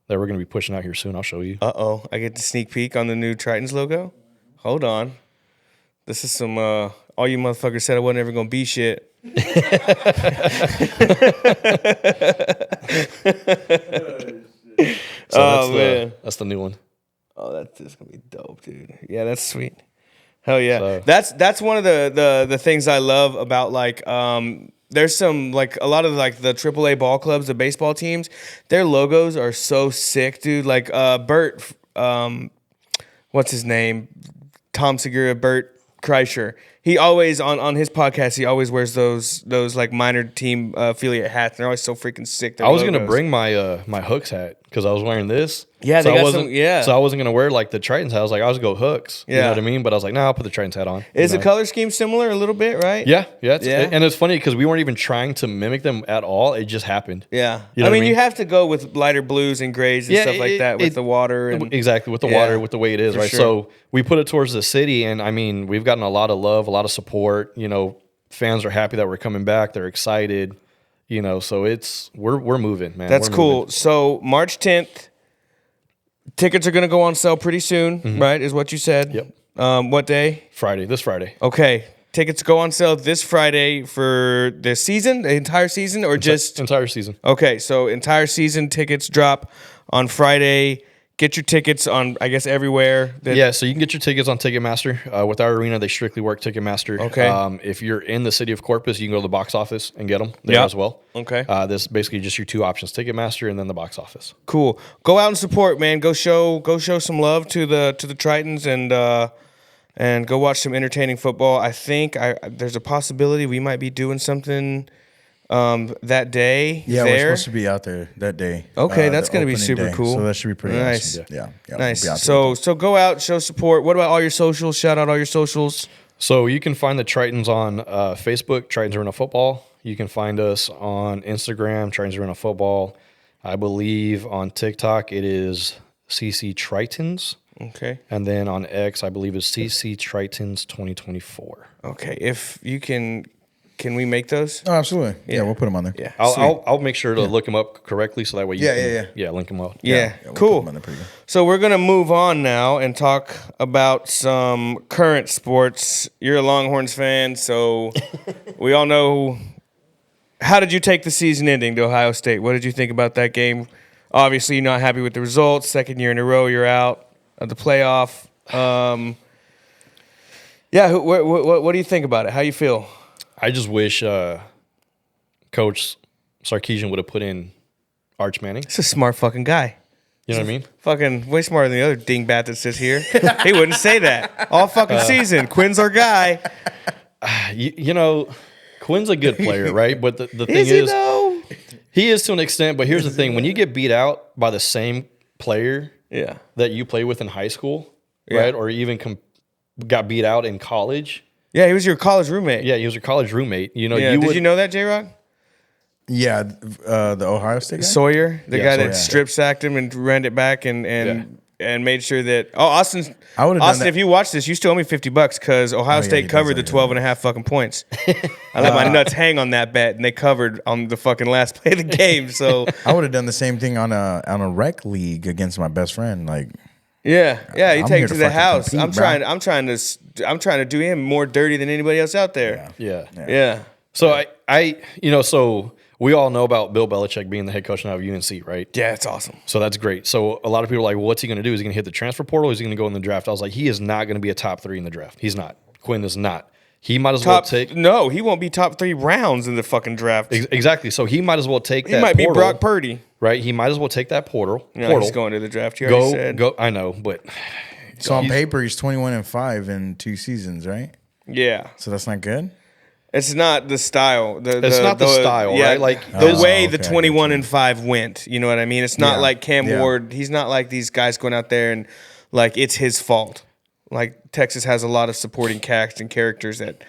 that we're going to be pushing out here soon. I'll show you. Uh-oh. I get to sneak peek on the new Tritons logo? Hold on. This is some, all you motherfuckers said I wasn't ever going to be shit. So that's the new one. Oh, that's going to be dope, dude. Yeah, that's sweet. Hell yeah. So- That's one of the things I love about, like, there's some, like, a lot of, like, the AAA ball clubs, the baseball teams, their logos are so sick, dude. Like, Bert, what's his name? Tom Segura, Bert Kreischer. He always, on his podcast, he always wears those like, minor team affiliate hats. They're always so freaking sick. Their I was going to logos. bring my my Hooks hat because I was wearing this. Yeah, so they I got wasn't, some- yeah. So I wasn't going to wear, like, the Tritons hat. I was like, I was going to go Hooks. You Yeah. know what I mean? But I was like, no, I'll put the Tritons hat on. Is you the know? color scheme similar a little bit, right? Yeah. Yeah. And it's funny because we weren't even trying to mimic them at all. It just happened. Yeah. You know I what I mean, mean? you have to go with lighter blues and grays and Yeah, stuff like that with the water. And Exactly, with the Yeah, water, with the way it is, for right? sure. So we put it towards the city, and I mean, we've gotten a lot of love, a lot of support. You know, fans are happy that we're coming back. They're excited. You know, so we're moving, man. That's We're cool. moving. So March 10th, tickets are going to go on sale pretty soon, right? Is what you said. Yep. What day? This Friday. Okay. Tickets go on sale this Friday for the season, the entire season, or just Entire season. okay? So entire season tickets drop on Friday. Get your tickets on, I guess, everywhere. Yeah, so you can get your tickets on Ticketmaster. With our arena, they strictly work Ticketmaster. Okay. If you're in the city of Corpus, you can go to the box office and get them there Yeah. as well. Okay. This is basically just your two options: Ticketmaster and then the box office. Cool. Go out and support, man. Go show some love to the Tritons and go watch some entertaining football. I think there's a possibility we might be doing something that day. Yeah, there. we're supposed to be out there that day. Okay, that's the going to be opening super day. cool. So that should be pretty nice. awesome. Yeah, we'll Nice. be out there. So go out, show support. What about all your socials? Shout out all your socials. So you can find the Tritons on Facebook, Tritons Arena Football. You can find us on Instagram, Tritons Arena Football. I believe on TikTok it is CC Tritons. Okay. And then on X, I believe it's CC Tritons 2024. Okay. If you can we make those? Oh, absolutely. Yeah, we'll put them on there. Yeah. I'll make sure to look them up correctly so that way you Yeah, can link them up. Yeah. we'll Cool. put them on there pretty good. So we're going to move on now and talk about some current sports. You're a Longhorns fan, so we all know. How did you take the season ending to Ohio State? What did you think about that game? Obviously, you're not happy with the results. Second year in a row, you're out of the playoff. What do you think about it? How you feel? I just wish Coach Sarkisian would have put in Arch Manning. He's a smart fucking guy. You know what I mean? Fucking way smarter than the other dingbat that sits here. He wouldn't say that all fucking season. Quinn's our guy. You know, Quinn's a good player, right? But the thing Is he though? he is to an extent. But here's the thing: when you get beat out by the same player, that you played with in high school, right, or even got beat out in college. Yeah, he was your college roommate. Yeah, he was your college roommate. You know, did you know that, J-Rock? Yeah, the Ohio State guy? Sawyer, the guy that Sawyer. strip sacked him and ran it back and made sure that Austin, I would've done that. if you watch this, you still owe me $50 because Ohio State he covered the does. 12.5 fucking points. I let my nuts hang on that bet, and they covered on the fucking last play of the game. So I would have done the same thing on a rec league against my best friend. Like, yeah, he I'm take here it to to the fucking house. compete, I'm trying to do him more dirty than anybody else out there. Yeah. So so we all know about Bill Belichick being the head coach now of UNC, right? Yeah, it's awesome. So that's great. So a lot of people are like, well, what's he going to do? Is he going to hit the transfer portal? Or is he going to go in the draft? I was like, he is not going to be a top 3 in the draft. He's not. Quinn is not. He might as well take. No, he won't be top 3 rounds in the fucking draft. Exactly. So he might as well take that. He might portal, be Brock Purdy. right? He might as well take that portal. He's going to the draft. You already said. Go. I know, but so on paper, he's 21-5 in 2 seasons, right? Yeah. So that's not good? It's not the style. It's not the style, right? Like the way okay, the I 21-5 went. You know what I mean? It's not like Cam Ward. He's not like these guys going out there and like it's his fault. Like Texas has a lot of supporting cast and characters that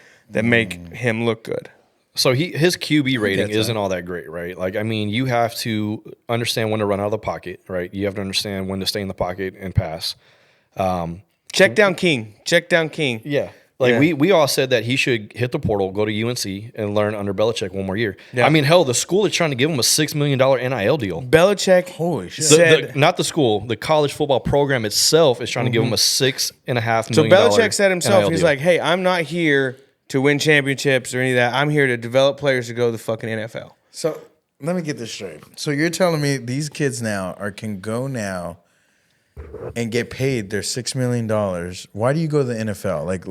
make him look good. So his QB rating isn't all that great, right? Like, I mean, you have to understand when to run out of the pocket, right? You have to understand when to stay in the pocket and pass. Check down King. Yeah. Like we all said that he should hit the portal, go to UNC, and learn under Belichick one more year. Yeah. I mean, hell, the school is trying to give him a $6 million NIL deal. Belichick, holy shit, not the school, the college football program itself is trying to give him a $6.5 million. So Belichick said himself, NIL he's deal. like, "Hey, I'm not here to win championships or any of that. I'm here to develop players to go to the fucking NFL." So let me get this straight. So you're telling me these kids now can go now and get paid their $6 million. Why do you go to the NFL? Like,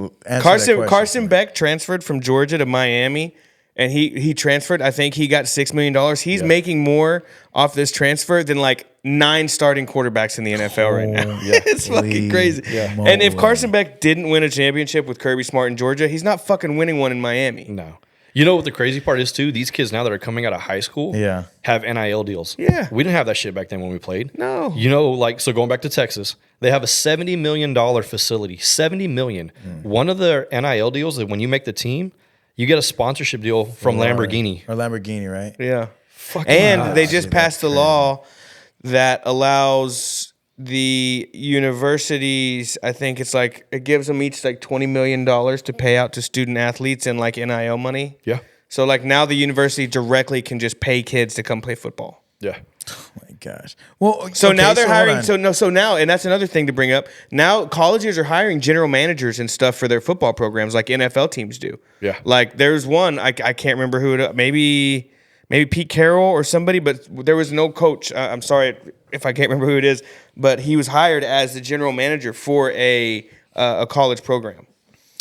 Carson Beck transferred from Georgia to Miami, and he transferred. I think he got $6 million. He's making more off this transfer than like 9 starting quarterbacks in the NFL right now. It's fucking crazy. Yeah. And if Carson Beck didn't win a championship with Kirby Smart in Georgia, he's not fucking winning one in Miami. No. You know what the crazy part is too? These kids now that are coming out of high school have NIL deals. Yeah. We didn't have that shit back then when we played. No. You know, like, so going back to Texas, they have a $70 million facility. $70 million. One of their NIL deals is when you make the team, you get a sponsorship deal from Lamborghini. Or Lamborghini, right? Yeah. And they just passed a law that allows the universities, I think it's like, it gives them each like $20 million to pay out to student athletes and like NIL money. Yeah. So like now the university directly can just pay kids to come play football. Yeah. Oh my gosh. Well, so now they're hiring. hold on. So now, and that's another thing to bring up. Now colleges are hiring general managers and stuff for their football programs, like NFL teams do. Yeah. Like there's one I can't remember who it. Maybe Pete Carroll or somebody, but there was no coach. I'm sorry if I can't remember who it is, but he was hired as the general manager for a college program.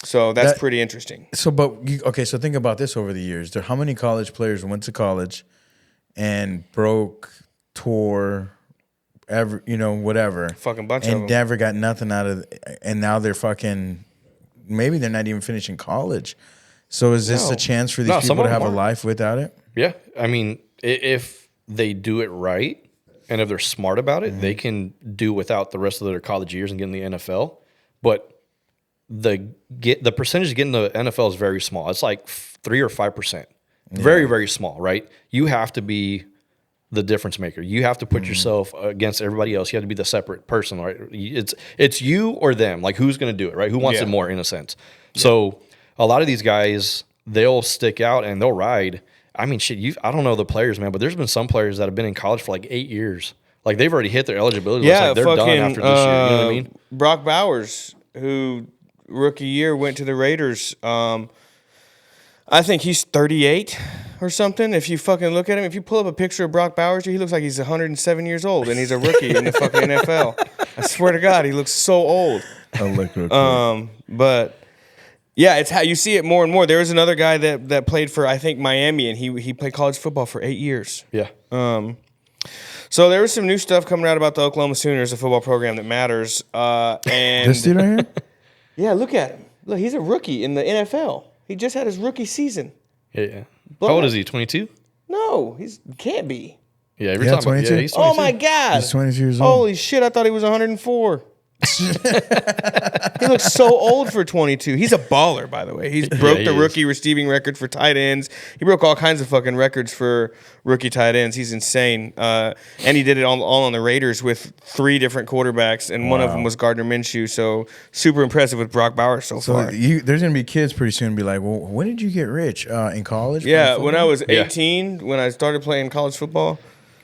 So that's pretty interesting. So, so think about this over the years. How many college players went to college and tore, whatever. Fucking bunch of them. And never got nothing out of it. And now they're fucking, maybe they're not even finishing college. So is this a chance for these people to have a life without it? Yeah. I mean, if they do it right and if they're smart about it, they can do without the rest of their college years and get in the NFL. But the percentage of getting the NFL is very small. It's like 3 or 5%. Very, very small, right? You have to be the difference maker. You have to put yourself against everybody else. You have to be the separate person, right? It's you or them. Like, who's going to do it, right? Who wants it more, in a sense? Yeah. So a lot of these guys, they'll stick out and they'll ride. I mean, shit, I don't know the players, man, but there's been some players that have been in college for like 8 years. Like, they've already hit their eligibility. Yeah, like they're done after this year. You know what I mean? Brock Bowers, who rookie year went to the Raiders. I think he's 38 or something. If you fucking look at him, if you pull up a picture of Brock Bowers, he looks like he's 107 years old, and he's a rookie in the fucking NFL. I swear to God, he looks so old. I'll look real quick. But yeah, it's how you see it more and more. There was another guy that played for, I think, Miami, and he played college football for 8 years. Yeah. So there was some new stuff coming out about the Oklahoma Sooners, a football program that matters. And This dude right here? yeah, look at him. Look, he's a rookie in the NFL. He just had his rookie season. Yeah. But- How old is he? 22? No, he can't be. Yeah, every Yeah, time. 22. Yeah, he's 22. Oh my God! He's 22 years old. Holy shit! I thought he was 104. He looks so old for 22. He's a baller, by the way. He's broke he the is. rookie receiving record for tight ends. He broke all kinds of fucking records for rookie tight ends. He's insane. And he did it all on the Raiders with 3 different quarterbacks, and one of them was Gardner Minshew. So super impressive with Brock Bowers so So far. there's gonna be kids pretty soon be like, well, when did you get rich? In college? Yeah, Playing when I football? was 18, when I started playing college football.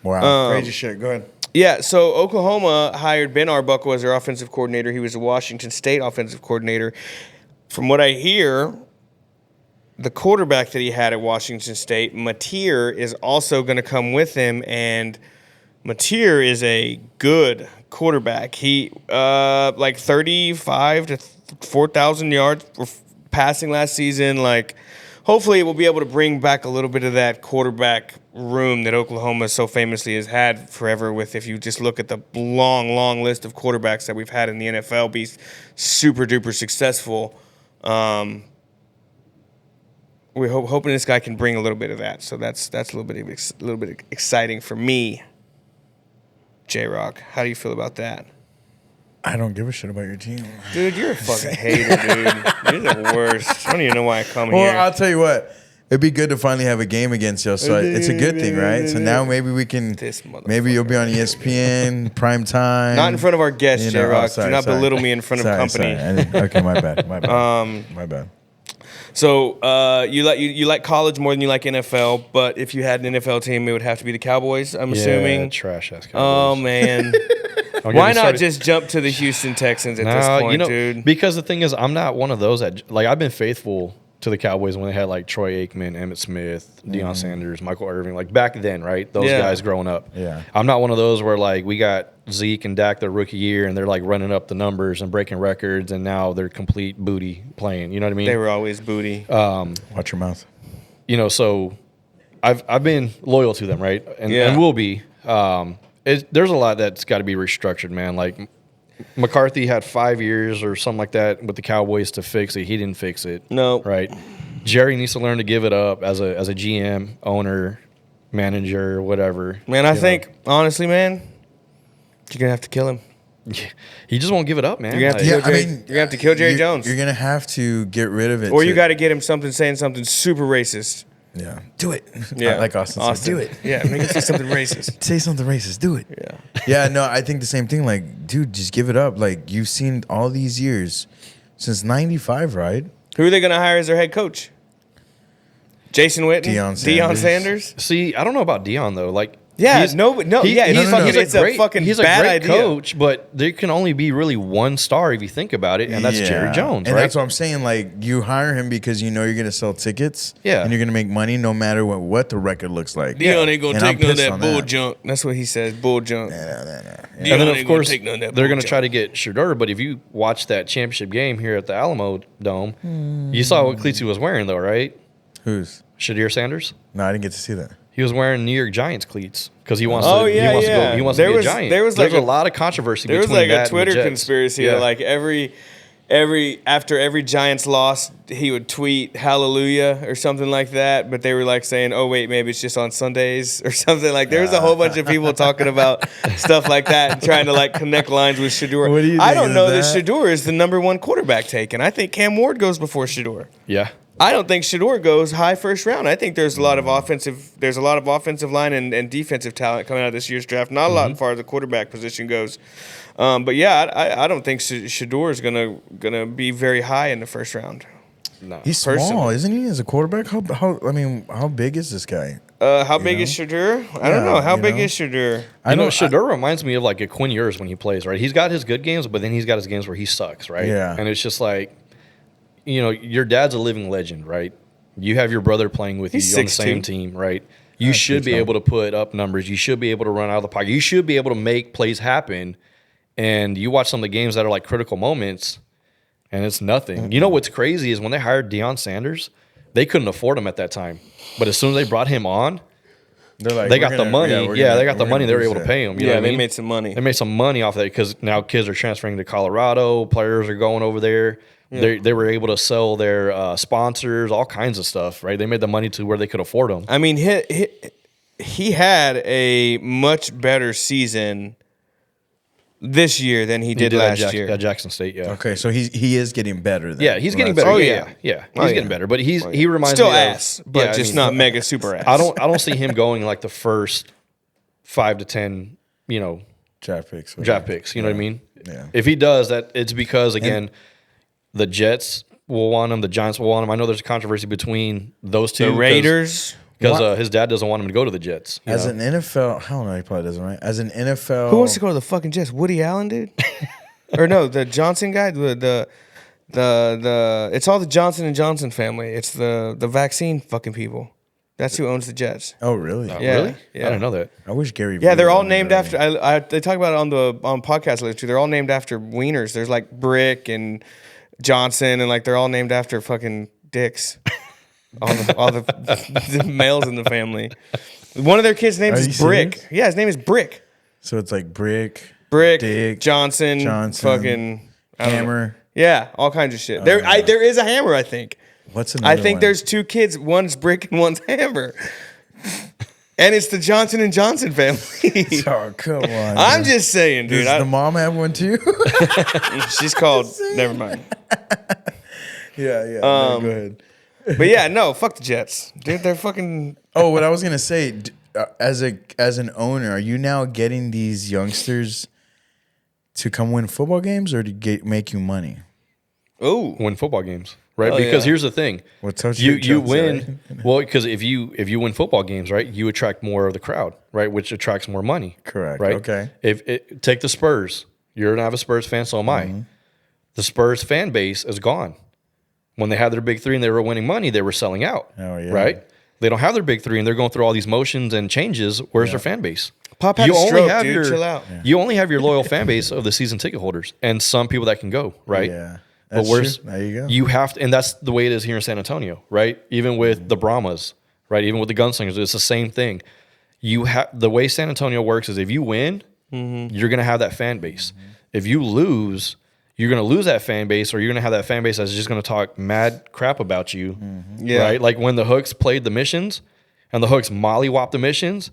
Wow, crazy shit. Go ahead. Yeah, so Oklahoma hired Ben Arbuckle as their offensive coordinator. He was the Washington State offensive coordinator. From what I hear, the quarterback that he had at Washington State, Mateer, is also going to come with him, and Mateer is a good quarterback. He like 35 to 4,000 yards for passing last season. Like, hopefully, we'll be able to bring back a little bit of that quarterback room that Oklahoma so famously has had forever. With, if you just look at the long list of quarterbacks that we've had in the NFL, be super duper successful. We're hoping this guy can bring a little bit of that. So that's a little bit exciting for me. J-Rock, how do you feel about that? I don't give a shit about your team. Dude, you're a fucking hater, dude. You're the worst. I don't even know why I come Well, here. I'll tell you what. It'd be good to finally have a game against you. So it's a good thing, right? So now maybe we can. This motherfucker. Maybe you'll be on ESPN prime time. Not in front of our guests, You know, J-Rock. sorry, Do not sorry. belittle me in front of company. Sorry. Okay, my bad. My bad. My bad. So you like college more than you like NFL, but if you had an NFL team, it would have to be the Cowboys, I'm assuming. Trash ass Oh, Cowboys. man. Don't get Why me not started. just jump to the Houston Texans at this point, dude? Because the thing is, I'm not one of those that, like, I've been faithful to the Cowboys when they had, like, Troy Aikman, Emmitt Smith, Deion Sanders, Michael Irving, like, back then, right? Those guys growing up. Yeah. I'm not one of those where, like, we got Zeke and Dak their rookie year, and they're, like, running up the numbers and breaking records, and now they're complete booty playing. You know what I mean? They were always booty. Watch your mouth. You know, so I've been loyal to them, right? And will be. There's a lot that's got to be restructured, man. Like, McCarthy had 5 years or something like that with the Cowboys to fix it. He didn't fix it. No. Right? Jerry needs to learn to give it up as a GM, owner, manager, whatever. Man, I think, honestly, man, you're going to have to kill him. He just won't give it up, man. You're going to have to, Yeah, you're gonna have to kill Jerry Jones. You're gonna have to get rid of it. Or you got to get him saying something super racist. Yeah. Do it. Yeah. Like Austin said, do it. Yeah, make him say something racist. Say something racist. Do it. Yeah. Yeah, no, I think the same thing. Like, dude, just give it up. Like, you've seen all these years since '95, right? Who are they going to hire as their head coach? Jason Witten? Deion Sanders. See, I don't know about Deion, though. Like, Yeah, he's- it's a fucking he's bad a great idea. coach, but there can only be really one star if you think about it, and that's Jerry Jones, and right? that's what I'm saying. Like, you hire him because you know you're gonna sell tickets, Yeah. and you're gonna make money no matter what the record looks like. Deion ain't going And to I'm take none of pissed that on bull that. junk. That's what he says, bull junk. Nah. Deion And then, ain't of gonna course, take none of that they're bull going to try to junk. get Shedeur, but if you watch that championship game here at the Alamo Dome, you saw what cleats he was wearing, though, right? Who's? Shadir Sanders? No, I didn't get to see that. He was wearing New York Giants cleats because he wants Oh, to. yeah, he wants yeah. to go. He wants There to be was- a Giant. there was There's like a lot of controversy There was between like that a and Twitter the Jets. conspiracy Yeah. that like after every Giants loss, he would tweet hallelujah or something like that. But they were like saying, oh wait, maybe it's just on Sundays or something. Like there's a whole bunch of people talking about stuff like that and trying to like connect lines with Shedeur. What do you I think don't of know that that? Shedeur is the number one quarterback taken. I think Cam Ward goes before Shedeur. Yeah. I don't think Shedeur goes high first round. I think there's a lot of offensive line and defensive talent coming out of this year's draft. Not a lot as far as the quarterback position goes. But yeah, I don't think Shedeur is gonna be very high in the first round. No. He's small, Personally. isn't he? As a quarterback, how big is this guy? How big is Shedeur? I don't Yeah, know. How you big know. is Shedeur? I know Shedeur reminds me of like a Quinn Ewers when he plays, right? He's got his good games, but then he's got his games where he sucks, right? Yeah. And it's just like, you know, your dad's a living legend, right? You have your brother playing with He's you on the 6'2". same team, right? You should be so. able to put up numbers. You should be able to run out of the pocket. You should be able to make plays happen. And you watch some of the games that are like critical moments, and it's nothing. You know what's crazy is when they hired Deion Sanders, they couldn't afford him at that time. But as soon as they brought him on, They're like, they got the money. They got the money. They were able to that. pay them. You know what I they mean? made some money. They made some money off that because now kids are transferring to Colorado. Players are going over there. Yeah. They were able to sell their sponsors, all kinds of stuff, right? They made the money to where they could afford them. I mean, he had a much better season this year than he did last year at Jackson State. Yeah. Okay, so he is getting better. Then. Yeah, he's getting better. Yeah. He's getting better, but he reminds still me ass, of, but just not mega super ass. I don't see him going like the first 5 to 10, draft picks. You know what I mean? Yeah. If he does that, it's because again, the Jets will want him, the Giants will want him. I know there's a controversy between those two. The Raiders. Because his dad doesn't want him to go to the Jets. As an NFL, I don't know, he probably doesn't, right? As an NFL, who wants to go to the fucking Jets? Woody Allen, dude, or no, the Johnson guy, the it's all the Johnson and Johnson family. It's the vaccine fucking people. That's who owns the Jets. Oh, really? Yeah. Really? Yeah. I didn't know that. I wish Gary. Yeah, they're all named after. They talk about it on podcast list too. They're all named after wieners. There's like Brick and Johnson, and like they're all named after fucking dicks. all the males in the family. One of their kids' names is Brick. Serious? Yeah, his name is Brick. So it's like Brick, Dick, Johnson, fucking Hammer. Yeah, all kinds of shit. There is a Hammer, I think. What's another I think one? there's two kids. One's Brick and one's Hammer. And it's the Johnson and Johnson family. Oh, come on. I'm just saying, dude. Does the mom have one too? She's called. Never mind. Yeah. No, go ahead. But yeah, no, fuck the Jets, dude. They're fucking. Oh, what I was gonna say, as an owner, are you now getting these youngsters to come win football games or to make you money? Ooh, win football games, right? Because here's the thing: you win. Right? Well, because if you win football games, right, you attract more of the crowd, right, which attracts more money. Correct. Right. Okay. Take the Spurs. You're an avid Spurs fan, so am Mm-hmm. I. The Spurs fan base is gone. When they had their big three and they were winning money, they were selling out. Oh, yeah. Right? They don't have their big three and they're going through all these motions and changes. Where's their fan base? Pop had a stroke, dude. Chill out. You only have your loyal fan base of the season ticket holders and some people that can go, right? Yeah. But where's there you go. You have to, and that's the way it is here in San Antonio, right? Even with the Brahmas, right? Even with the Gunslingers, it's the same thing. You have the way San Antonio works is if you win, you're going to have that fan base. If you lose, you're going to lose that fan base, or you're going to have that fan base that's just going to talk mad crap about you, right? Like when the Hooks played the Missions and the Hooks mollywopped the Missions,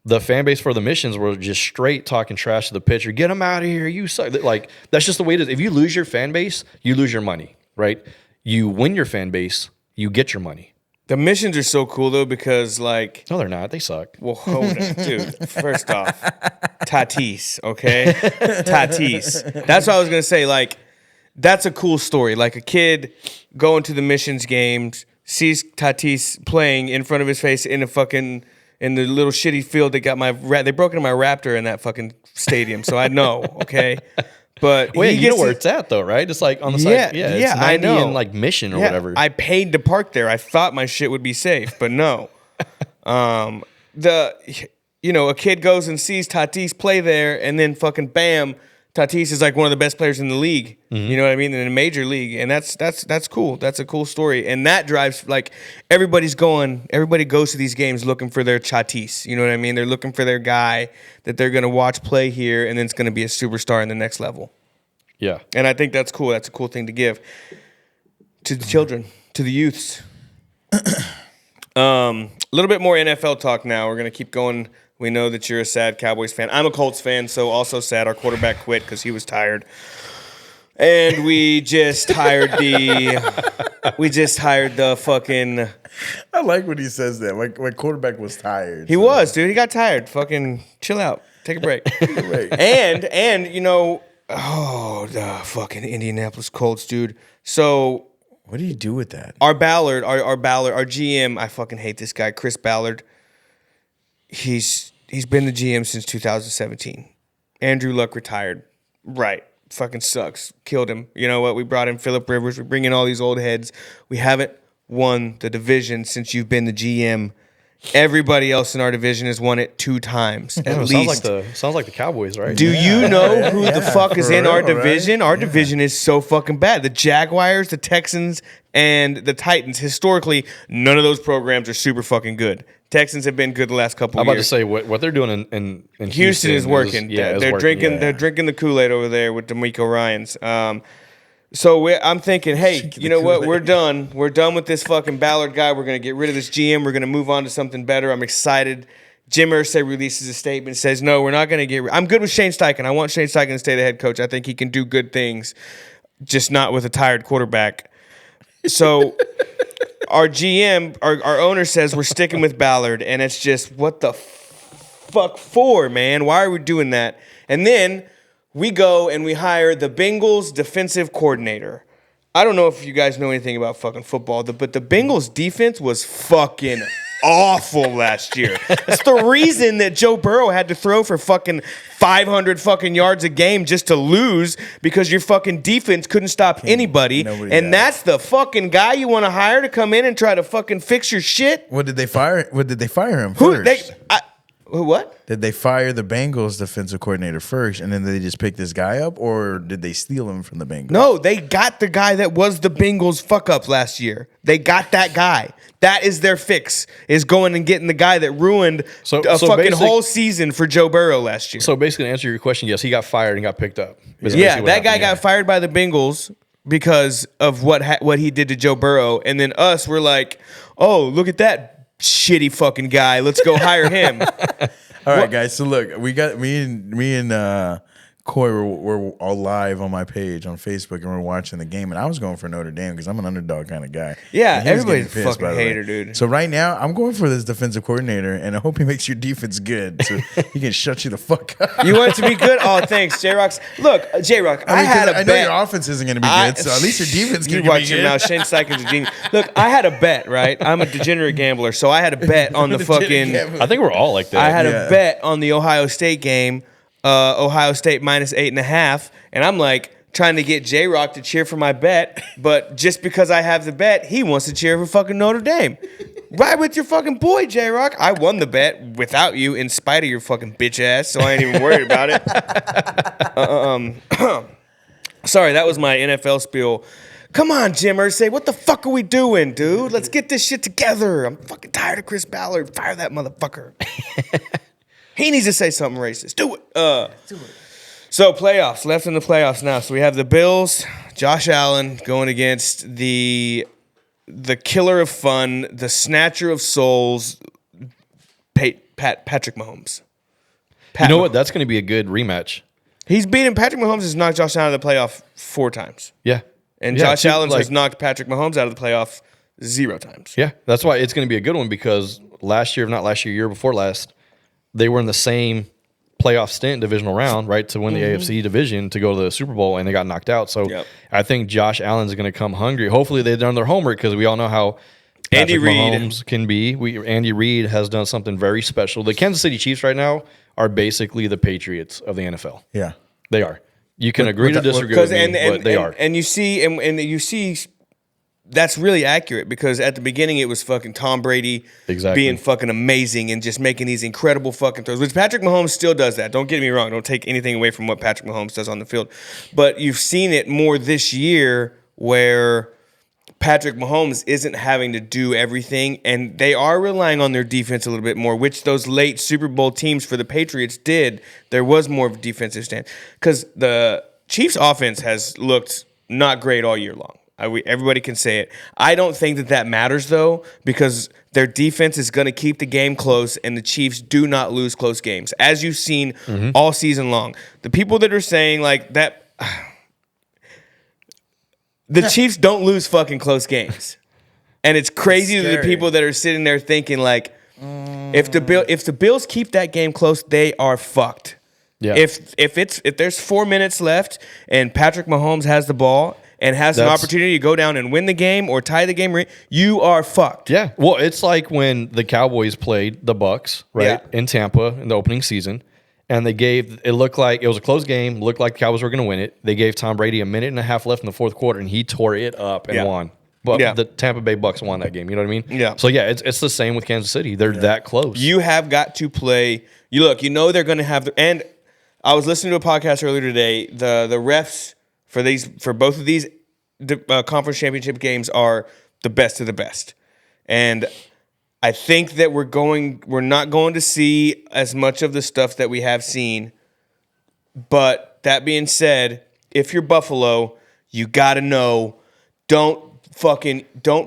the fan base for the Missions were just straight talking trash to the pitcher. Get them out of here. You suck. Like, that's just the way it is. If you lose your fan base, you lose your money, right? You win your fan base, you get your money. The Missions are so cool though because like no, they're not. They suck. Well, hold on, dude. First off, Tatis, okay? Tatis. That's what I was gonna say. Like, that's a cool story. Like a kid going to the Missions games, sees Tatis playing in front of his face in the little shitty field that got they broke into my Raptor in that fucking stadium. So I know, okay. But wait, you know where it's at though, right? It's like on the side. Yeah, it's 90 I know. in like Mission or whatever. I paid to park there. I thought my shit would be safe, but no. A kid goes and sees Tatis play there, and then fucking bam, Tatis is like one of the best players in the league. You know what I mean? In a major league, and that's cool. That's a cool story, and that drives like everybody goes to these games looking for their Tatis. You know what I mean? They're looking for their guy that they're gonna watch play here, and then it's gonna be a superstar in the next level. Yeah, and I think that's cool. That's a cool thing to give to the children, to the youths. A little bit more NFL talk now. We're gonna keep going. We know that you're a sad Cowboys fan. I'm a Colts fan, so also sad. Our quarterback quit because he was tired. And we just hired the fucking. I like when he says that. My quarterback was tired. He was, dude. He got tired. Fucking chill out. Take a break. and the fucking Indianapolis Colts, dude. So what do you do with that? Our Ballard, our GM. I fucking hate this guy, Chris Ballard. He's been the GM since 2017. Andrew Luck retired. Right. Fucking sucks. Killed him. You know what? We brought in Phillip Rivers. We bring in all these old heads. We haven't won the division since you've been the GM. Everybody else in our division has won it 2 times at least. Sounds like the Cowboys, right? Do you know who the fuck is in our real, division? right? Our division is so fucking bad. The Jaguars, the Texans, and the Titans. Historically, none of those programs are super fucking good. Texans have been good the last couple of years. I'm about to say what they're doing in Houston is working. They're working. drinking the Kool-Aid over there with DeMeco Ryans. So I'm thinking, hey, you know what? We're done. We're done with this fucking Ballard guy. We're going to get rid of this GM. We're going to move on to something better. I'm excited. Jim Irsay releases a statement, says, no, we're not going to get I'm good with Shane Steichen. I want Shane Steichen to stay the head coach. I think he can do good things, just not with a tired quarterback. So our GM, our owner says we're sticking with Ballard, and it's just, what the fuck for, man? Why are we doing that? And then we go and we hire the Bengals defensive coordinator. I don't know if you guys know anything about fucking football, but the Bengals defense was fucking awful last year. That's the reason that Joe Burrow had to throw for fucking 500 fucking yards a game just to lose, because your fucking defense couldn't stop anybody. That's the fucking guy you want to hire to come in and try to fucking fix your shit? What did they fire him first? What? Did they fire the Bengals defensive coordinator first, and then they just pick this guy up, or did they steal him from the Bengals? No, they got the guy that was the Bengals fuck up last year. They got that guy. That is their fix, is going and getting the guy that ruined a fucking whole season for Joe Burrow last year. So basically, to answer your question, yes, he got fired and got picked up. Yeah, that guy got fired by the Bengals because of what he did to Joe Burrow, and then we're like, oh, look at that shitty fucking guy. Let's go hire him. All right, guys. So look, we got me and Coy were all live on my page on Facebook, and we're watching the game. And I was going for Notre Dame because I'm an underdog kind of guy. Yeah, everybody's a fucking hater, dude. So right now, I'm going for this defensive coordinator, and I hope he makes your defense good, so he can shut you the fuck up. You want it to be good? Oh, thanks, J-Rock. Look, J-Rock, I had a bet. I know your offense isn't going to be good, so at least your defense can be good. You watch your mouth. Shane Steichen's a genius. Look, I had a bet, right? I'm a degenerate gambler, so I had a bet on the fucking. I think we're all like that. I had a bet on the Ohio State game. Ohio State minus 8.5, and I'm like trying to get J-Rock to cheer for my bet, but just because I have the bet, he wants to cheer for fucking Notre Dame. Ride with your fucking boy, J-Rock. I won the bet without you, in spite of your fucking bitch ass, so I ain't even worried about it. Sorry, that was my NFL spiel. Come on, Jim Irsay, what the fuck are we doing, dude? Let's get this shit together. I'm fucking tired of Chris Ballard. Fire that motherfucker. He needs to say something racist. Do it. Do it. So playoffs, left in the playoffs now. So we have the Bills, Josh Allen going against the killer of fun, the snatcher of souls, Patrick Mahomes. You know what? That's going to be a good rematch. He's beaten Patrick Mahomes has knocked Josh Allen out of the playoff 4 times. Yeah. And Josh Allen has knocked Patrick Mahomes out of the playoff 0 times. Yeah. That's why it's going to be a good one, because year before last, they were in the same playoff stint, divisional round, right, to win the AFC division to go to the Super Bowl, and they got knocked out. So I think Josh Allen's going to come hungry. Hopefully they've done their homework, because we all know how Patrick Mahomes can be. Andy Reid has done something very special. The Kansas City Chiefs right now are basically the Patriots of the NFL. Yeah. They are. You can agree to disagree with me, but they are. And you see that's really accurate, because at the beginning it was fucking Tom Brady being fucking amazing and just making these incredible fucking throws, which Patrick Mahomes still does that. Don't get me wrong. Don't take anything away from what Patrick Mahomes does on the field. But you've seen it more this year where Patrick Mahomes isn't having to do everything, and they are relying on their defense a little bit more, which those late Super Bowl teams for the Patriots did. There was more of a defensive stand, because the Chiefs' offense has looked not great all year long. Everybody can say it. I don't think that matters, though, because their defense is going to keep the game close, and the Chiefs do not lose close games, as you've seen all season long. The people that are saying like that, the Chiefs don't lose fucking close games, and it's crazy to the people that are sitting there thinking like, if the Bills keep that game close, they are fucked. Yeah. If there's 4 minutes left and Patrick Mahomes has the ball and has an opportunity to go down and win the game or tie the game, you are fucked. Yeah. Well, it's like when the Cowboys played the Bucks, right, in Tampa in the opening season, and it looked like it was a close game, looked like the Cowboys were going to win it. They gave Tom Brady a minute and a half left in the fourth quarter, and he tore it up and won. But Yeah. the Tampa Bay Bucks won that game. You know what I mean? Yeah. So yeah, it's the same with Kansas City. They're that close. You have got to play. You know they're going to have and I was listening to a podcast earlier today. The refs for both of these conference championship games are the best of the best, and I think that we're not going to see as much of the stuff that we have seen. But that being said, if you're Buffalo, you got to know, don't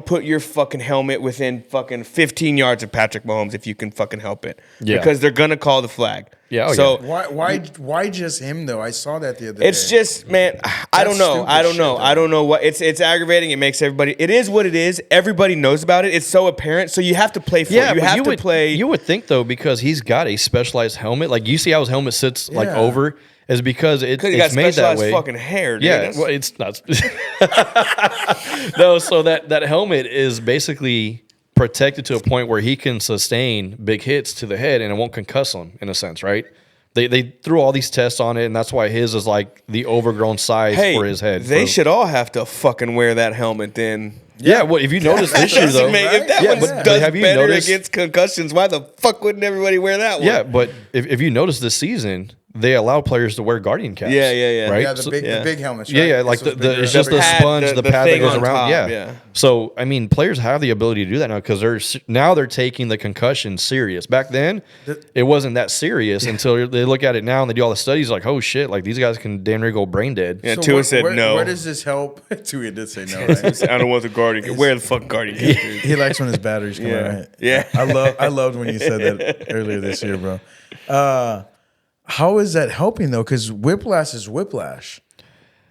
put your fucking helmet within fucking 15 yards of Patrick Mahomes if you can fucking help it. Yeah. Because they're going to call the flag. Yeah, so Why just him though? I saw that the other day. it's just, man, I don't know. stupid I don't shit, know. though. I don't know what it's aggravating. It makes everybody. It is what it is. Everybody knows about it. It's so apparent. So you have to play for it. You but have to play. You would think though, because he's got a specialized helmet. Like you see how his helmet sits like Yeah. over, is because He it's got made that specialized way. fucking hair, dude. Yeah, That's- well, it's not. No, so that helmet is basically protected to a point where he can sustain big hits to the head and it won't concuss him in a sense, right? They threw all these tests on it, and that's why his is like the overgrown size for his head. They should all have to fucking wear that helmet then. Yeah, well, if you notice this year though, If that yeah, one but does have you better noticed? against concussions, why the fuck wouldn't everybody wear that one? Yeah, but if you notice this season, they allow players to wear guardian caps. Yeah. Right? Yeah, the So- big helmets. Yeah, right? yeah, like This was the bigger it's and just the bigger. pad, sponge, the the pad thing that goes on around. top, Yeah. yeah. So I mean, players have the ability to do that now because they're taking the concussion serious. Back then, it wasn't that serious until they look at it now and they do all the studies. Like, oh shit, like these guys can damn near go brain dead. Yeah, Tua said no. Where does this help? Tua did say no. Right? I don't want the guardian. Wear the fucking guardian cap, dude. He likes when his batteries come Yeah. out. Right? Yeah. I loved when you said that earlier this year, bro. How is that helping though? Because whiplash is whiplash.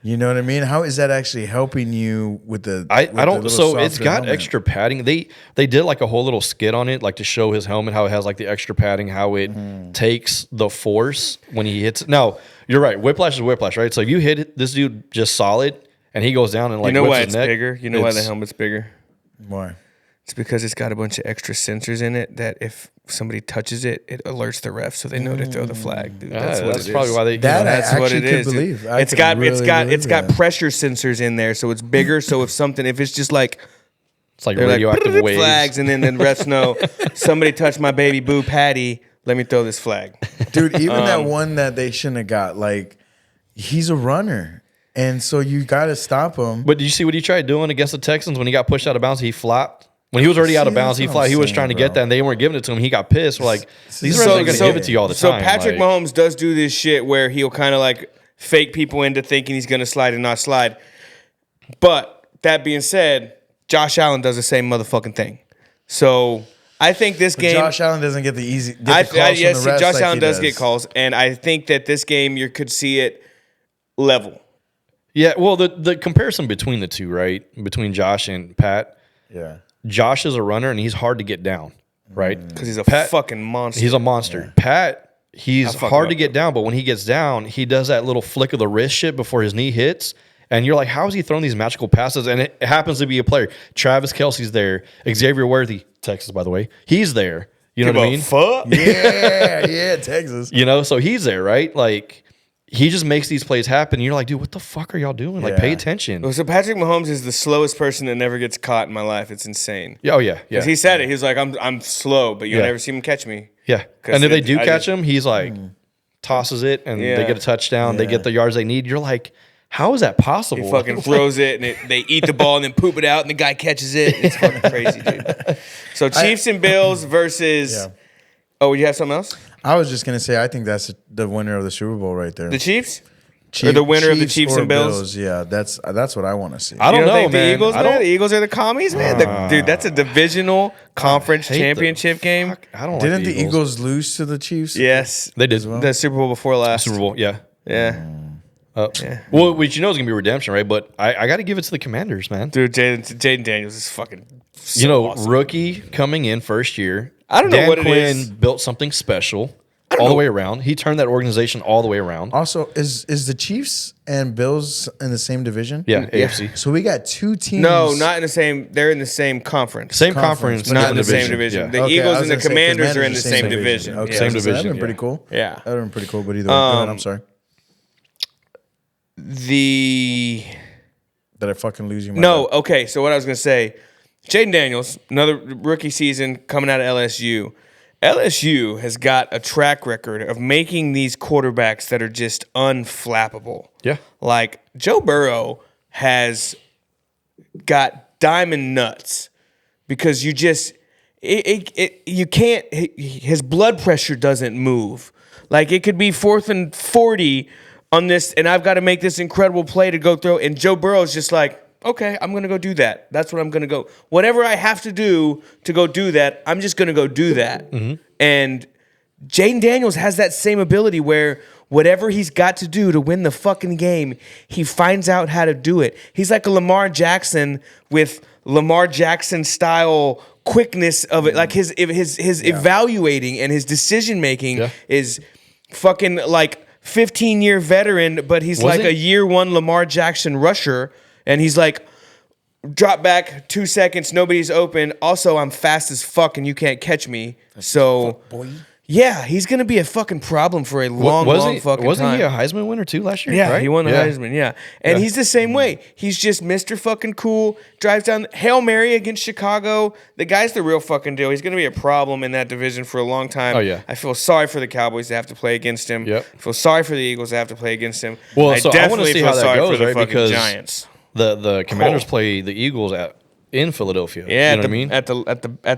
You know what I mean? How is that actually helping you with the? I with don't. the So little it's softer got helmet? extra padding. They did like a whole little skit on it, like to show his helmet how it has like the extra padding, how it takes the force when he hits. Now you're right. Whiplash is whiplash, right? So if you hit this dude just solid and he goes down and like You know whips why his it's neck, bigger? You know why the it's- helmet's bigger? Why? It's because it's got a bunch of extra sensors in it that if somebody touches it, it alerts the ref so they know to throw the flag. Dude, that's what that's it probably is. why they. That That's I what actually it could is. dude. believe. I It's could got really believe that. pressure sensors in there, so it's bigger. So if it's just like it's like they're radioactive like waves. flags, and then the refs know somebody touched my baby boo Patty. Let me throw this flag. Dude, even that one that they shouldn't have got, like, he's a runner. And so you got to stop him. But did you see what he tried doing against the Texans when he got pushed out of bounds? He flopped. When he was already out of See, bounds, that's he what flopped. I'm He was saying, trying to get bro. that, and they weren't giving it to him. He got pissed. We're like, these refs So- aren't going to so- give it to you all the So time. Patrick like, Mahomes does do this shit where he'll kind of like fake people into thinking he's going to slide and not slide. But that being said, Josh Allen does the same motherfucking thing. So I think this game. Josh Allen doesn't get the calls from the refs Josh like Allen he does get calls, and I think that this game you could see it level. Yeah, well, the comparison between the two, right? Between Josh and Pat, Yeah. Josh is a runner, and he's hard to get down, right? Because he's a Pat- fucking monster. He's a monster. Pat, he's fuck him hard up. to get down, but when he gets down, he does that little flick of the wrist shit before his knee hits. And you're like, how is he throwing these magical passes? And it happens to be a player. Travis Kelce's there. Xavier Worthy, Texas, by the way. He's there. You know Give what I a mean? fuck? Yeah, Texas. You know, so he's there, right? Like, he just makes these plays happen. And you're like, dude, what the fuck are y'all doing? Like, pay Yeah. attention. So Patrick Mahomes is the slowest person that never gets caught in my life. It's insane. Oh, yeah. Yeah. 'Cause he said it. He was like, I'm slow, but you'll Yeah. never see him catch me. Yeah. 'Cause And if they do I catch just- him, he's like, tosses it, and Yeah. they get a touchdown. They Yeah. get the yards they need. You're like, how is that possible? He fucking throws it, and they eat the ball and then poop it out, and the guy catches it. It's fucking crazy, dude. So Chiefs and Bills versus. Yeah. Oh, you have something else? I was just gonna say, I think that's the winner of the Super Bowl right there. The Chiefs? Or the winner of the Chiefs or and Bills? Yeah, that's what I want to see. I don't know, think man. the Eagles, I man? don't- The Eagles are the commies, man. Dude, that's a divisional conference hate the- championship game. Fuck, I don't Didn't like the Eagles lose to the Chiefs? Yes, They did. the Super Bowl before last. Super Bowl, yeah. Yeah, Well, which you know is gonna be redemption, right? But I got to give it to the Commanders, man. dude, Jaden Daniels is fucking. So You know, awesome. rookie coming in first year. I don't know Dan what it Quinn is. built something special all the way around. He turned that organization all the way around. Also, is the Chiefs and Bills in the same division? Yeah, AFC. So we got two teams. No, not in the same. They're in the same conference. Same Conference, conference, but not in the different same division. Yeah. The Okay, I Eagles was and the gonna say Commanders are in the same division. division. Okay, Yeah. Same so division, That'd been yeah. pretty cool. Yeah. That'd been pretty cool. But either way, go ahead, I'm sorry. The Did I fucking lose you? My No, bad. okay. So what I was gonna say, Jaden Daniels, another rookie season coming out of LSU. LSU has got a track record of making these quarterbacks that are just unflappable. Yeah. Like Joe Burrow has got diamond nuts because you just you can't. His blood pressure doesn't move. Like it could be 4th and 40 on this, and I've got to make this incredible play to go through. And Joe Burrow's just like, okay, I'm gonna go do that. That's what I'm gonna go. Whatever I have to do to go do that, I'm just gonna go do that. And Jaden Daniels has that same ability where whatever he's got to do to win the fucking game, he finds out how to do it. He's like a Lamar Jackson with Lamar Jackson style quickness of it. Like his evaluating and his decision making is fucking like 15-year veteran, but he's like a year 1 Lamar Jackson rusher, and he's like, drop back 2 seconds, nobody's open. Also, I'm fast as fuck and you can't catch me. So, yeah, he's gonna be a fucking problem for a long fucking time. Wasn't he a Heisman winner too last year? Yeah, right? he won the Heisman. Yeah, and he's the same way. He's just Mr. fucking cool. Drives down Hail Mary against Chicago. The guy's the real fucking deal. He's gonna be a problem in that division for a long time. Oh yeah. I feel sorry for the Cowboys to have to play against him. Yep. I feel sorry for the Eagles to have to play against him. Well, I so I want to definitely see feel how that sorry goes, for the right? fucking Because Giants. the Commanders play the Eagles in Philadelphia. Yeah, you know what I mean? at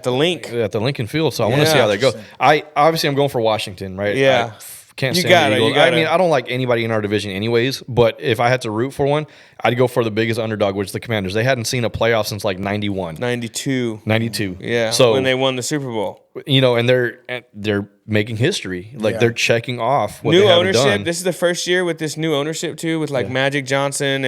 the link. At the Lincoln Field. So I want to see how that goes. I'm going for Washington, right? Yeah. Can't You stand gotta, the Eagles. you gotta. I mean, I don't like anybody in our division anyways, but if I had to root for one, I'd go for the biggest underdog, which is the Commanders. They hadn't seen a playoff since like 91. 92. 92. Yeah, So when they won the Super Bowl. you know, and they're making history. Like they're checking off what New they haven't ownership. done. This is the first year with this new ownership too, with like Magic Johnson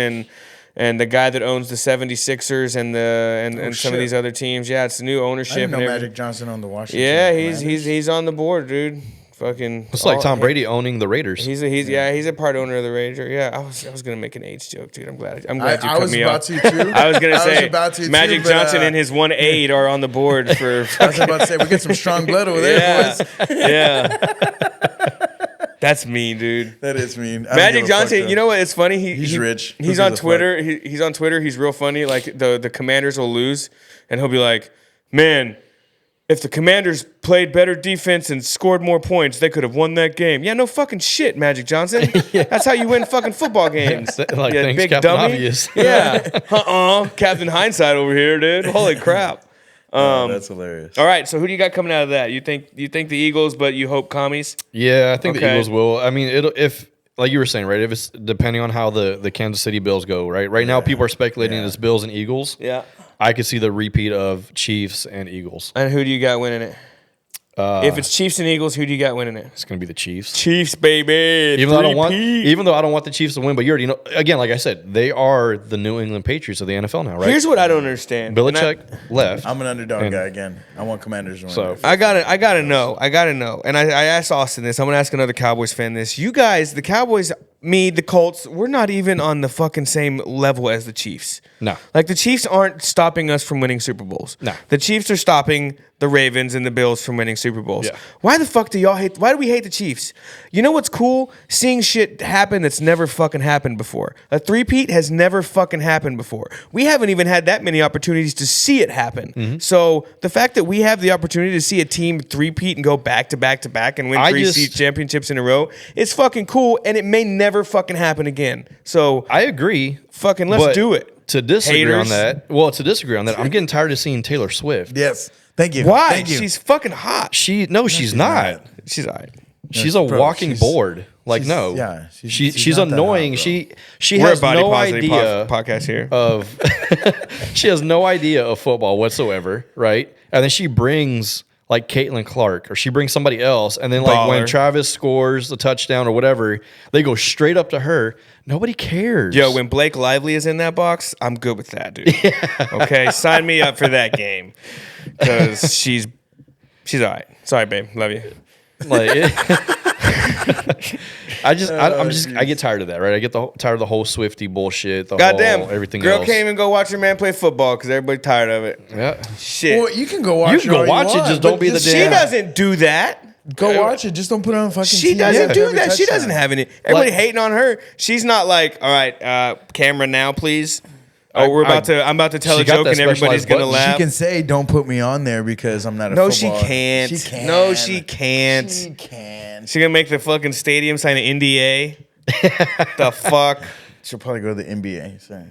and the guy that owns the 76ers and some of these other teams. Yeah, it's new ownership. I didn't know and Magic Johnson on the Washington. Yeah, Commanders. he's on the board, dude. Fucking. It's like Tom Brady owning the Raiders. He's a part owner of the Raiders. Yeah, I was gonna make an age joke, dude. I'm glad you cut me off. I was about to too. I was gonna say about to, Magic too, Johnson and his one aide are on the board for. I was about to say we get some strong blood over there, boys. Yeah. That's mean, dude. That is mean. Magic Johnson, you know what? It's funny. He's rich. He's Who on gives a Twitter. He's on Twitter. He's real funny. Like the Commanders will lose, and he'll be like, "Man, if the Commanders played better defense and scored more points, they could have won that game." Yeah, no fucking shit, Magic Johnson. That's how you win fucking football games. Like, yeah, thanks, big Captain dummy. Obvious. Yeah. Captain Hindsight over here, dude. Holy crap. That's hilarious. All right, so who do you got coming out of that? You think the Eagles, but you hope commies? Yeah, I think the Okay. Eagles will. I mean, if like you were saying, right? If it's depending on how the Kansas City Bills go, right? Right now, people are speculating it's Bills and Eagles. Yeah. I could see the repeat of Chiefs and Eagles. And who do you got winning it? If it's Chiefs and Eagles, who do you got winning it? It's going to be the Chiefs. Chiefs, baby. Even though I don't want the Chiefs to win, but you already know. Again, like I said, they are the New England Patriots of the NFL now, right? Here's what I don't understand. Belichick left. I'm an underdog guy again. I want Commanders to win. So- I gotta know. And I asked Austin this. I'm gonna ask another Cowboys fan this. You guys, the Cowboys, me, the Colts, we're not even on the fucking same level as the Chiefs. No. Like the Chiefs aren't stopping us from winning Super Bowls. No. The Chiefs are stopping the Ravens and the Bills from winning Super Bowls. Yeah. Why the fuck why do we hate the Chiefs? You know what's cool? Seeing shit happen that's never fucking happened before. A three-peat has never fucking happened before. We haven't even had that many opportunities to see it happen. Mm-hmm. So the fact that we have the opportunity to see a team three-peat and go back to back to back and win three championships in a row, it's fucking cool, and it may never fucking happen again. So I agree. Fucking let's do it. To disagree Haters. on that, I'm getting tired of seeing Taylor Swift. Yes. Thank you. Why? Thank you. She's fucking hot. She's she's not. not. She's all right. She's a walking board. Like, no. Yeah. She's not that annoying. hot, bro. She We're has a body no positive idea podcast here. of she has no idea of football whatsoever, right? And then she brings like Caitlin Clark, or she brings somebody else, and then like when Baller. Travis scores the touchdown or whatever, they go straight up to her. Nobody cares. Yo, when Blake Lively is in that box, I'm good with that, dude. Okay, sign me up for that game because she's all right. Sorry, babe, love you. Like, I get tired of that, right? I get tired of the whole Swifty bullshit. Goddamn, everything girl else. can't even go watch her man play football because everybody's tired of it. Yeah. Shit, Well, you can go watch You it. can go all watch it, want, just but don't be the just- she damn- doesn't do that. Go watch it. Just don't put it on fucking She TV doesn't after do every that. She touchdown. doesn't have any. Everybody hating on her. She's not like, all right, camera now, please. Oh, I'm about to tell a joke and everybody's gonna laugh. She can say, "Don't put me on there because I'm not a No, football." she can't. She can. No, she can't. She can. She's gonna make the fucking stadium sign an NDA. The fuck. She'll probably go to the NBA. So.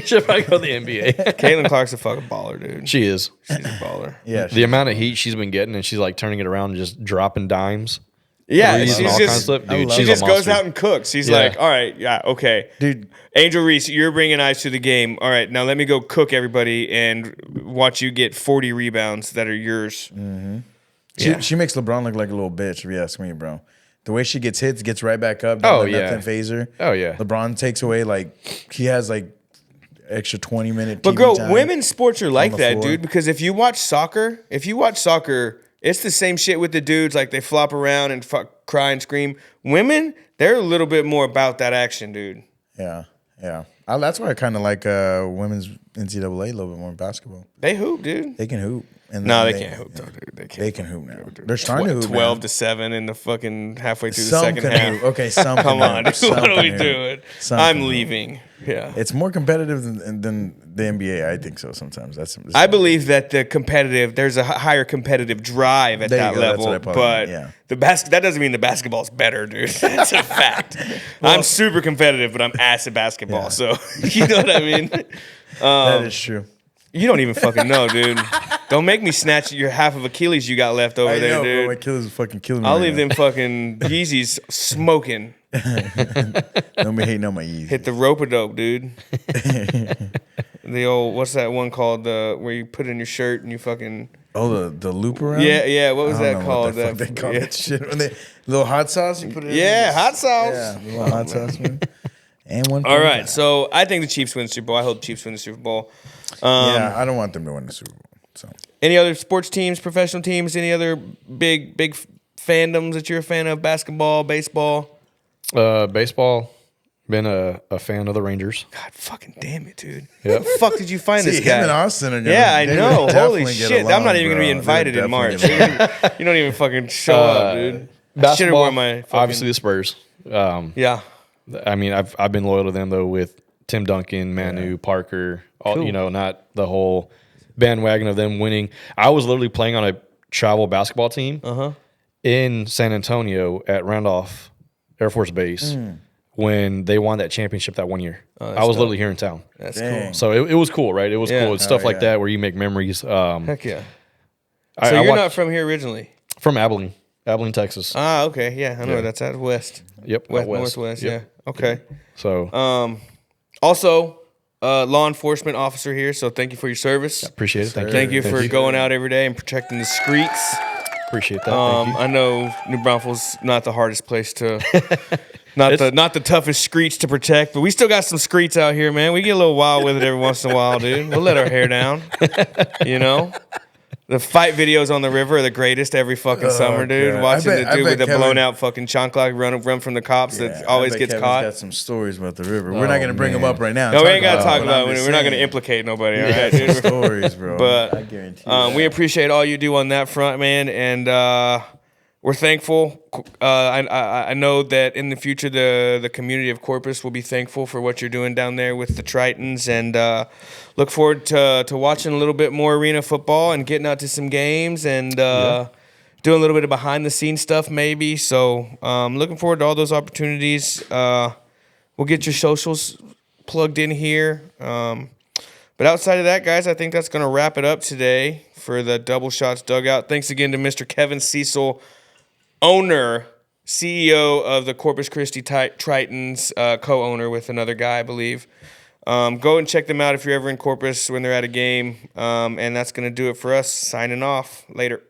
She'll probably go to the NBA. Caitlin Clark's a fucking baller, dude. She is. She's a baller. Yeah. The amount of heat she's been getting, and she's like turning it around and just dropping dimes. Yeah, Threes and all kinds of stuff. Dude, she she's just a goes monster. out and cooks. She's Yeah. like, all right, yeah, okay. Dude. Angel Reese, you're bringing eyes to the game. All right, now let me go cook everybody and watch you get 40 rebounds that are yours. Mm-hmm. Yeah. She makes LeBron look like a little bitch, if you ask me, bro. The way she gets hits, gets right back up. Oh, let yeah. Nothing phase her. Oh, yeah. LeBron takes away, like, he has, like, extra 20-minute But TV girl, time women's sports are like the that, floor. dude. Because if you watch soccer, it's the same shit with the dudes. Like they flop around and cry and scream. Women, they're a little bit more about that action, dude. Yeah, yeah. That's why I kind of like women's NCAA a little bit more in basketball. They hoop, dude. They can hoop. And No, then they can't hoop, though, dude. They can't. They can hoop now. They're starting to hoop 12 now. to 7 in the fucking halfway through Some the second can half. hoop. Okay, some Come can on, hoop. dude. Some What are can we hoop. doing? Some can I'm hoop. leaving. Yeah. It's more competitive than the NBA. I think so. Sometimes I believe that there's a higher competitive drive at There you that go, that's level, what I probably but meant, that doesn't mean the basketball's better, dude. That's a fact. I'm super competitive, but I'm ass at basketball, Yeah. so you know what I mean. that is true. You don't even fucking know, dude. Don't make me snatch your half of Achilles you got left over I there, know, dude. bro. My killer's fucking killing me. I'll right leave now. them fucking Yeezys smoking. Don't be hating on my Yeezys. Hit the rope-a-dope, dude. The old, what's that one called? Where you put in your shirt and you fucking... Oh, the loop around? Yeah. What was I don't that know called? what the fuck they call Yeah. that shit. When they, little hot sauce, you put it in. Yeah, hot sauce. Yeah, little hot sauce, man. And one. All right, so I think the Chiefs win the Super Bowl. I hope the Chiefs win the Super Bowl. Yeah, I don't want them to win the Super Bowl. So Any other sports teams, professional teams, any other big fandoms that you're a fan of? Basketball, baseball? Baseball. Been a fan of the Rangers. God fucking damn it, dude. Yep. Where the fuck did you find see, this him guy? and Austin are gonna. Yeah, I they're know. gonna Holy definitely get shit. I'm along, not even going to be bro. invited They're in March. definitely gonna- You don't even fucking show up, dude. I should have Basketball, worn my fucking... obviously the Spurs. Yeah. I mean, I've been loyal to them though with Tim Duncan, Manu, Parker. All, Cool. You know, not the whole bandwagon of them winning. I was literally playing on a travel basketball team in San Antonio at Randolph Air Force Base when they won that championship that one year. I was literally here in town. That's Dang. cool. So it was cool, right? It was Yeah. cool. It's stuff like yeah. that where you make memories. Heck yeah. I So you're watched- not from here originally? from Abilene, Texas. Ah, okay. Yeah, I know where that's at. West. Yep, West, out west. Northwest, Yep. yeah. Okay. So Also, law enforcement officer here, so thank you for your service. appreciate it. Thank you. Thank you for going out every day and protecting the streets. Appreciate that. Thank you. I know New Braunfels not the hardest place to, not the toughest streets to protect, but we still got some streets out here, man. We get a little wild with it every once in a while, dude. We'll let our hair down, you know. The fight videos on the river are the greatest every fucking summer, dude. God. Watching I the bet dude with the Kevin- blown out fucking chancla run from the cops Yeah, that always I bet gets Kevin's caught. got some stories about the river. We're not going to bring them up right now. No, we ain't got to talk but about I'm it. just We're not going to saying. implicate nobody, all right, dude? Stories, bro. But I guarantee you. we appreciate all you do on that front, man, and we're thankful. I know that in the future the community of Corpus will be thankful for what you're doing down there with the Tritons, and look forward to watching a little bit more arena football and getting out to some games and doing a little bit of behind the scenes stuff maybe. So looking forward to all those opportunities. We'll get your socials plugged in here. But outside of that, guys, I think that's going to wrap it up today for the Double Shots Dugout. Thanks again to Mr. Kevin Cecil, owner, CEO of the Corpus Christi Tritons, co-owner with another guy, I believe. Go and check them out if you're ever in Corpus when they're at a game. And that's going to do it for us. Signing off. Later.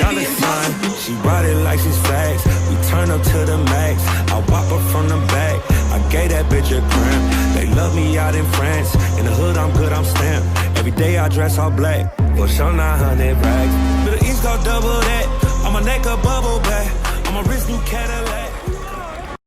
dollar sign. She brought it like she's facts. We turn up to the max. I whop her from the back. I gave that bitch a cramp. They love me out in France. In the hood, I'm good, I'm stamped. Every day I dress all black. For sure 900 racks. Middle East go double that. On my neck a bubble back. On my wrist new Cadillac.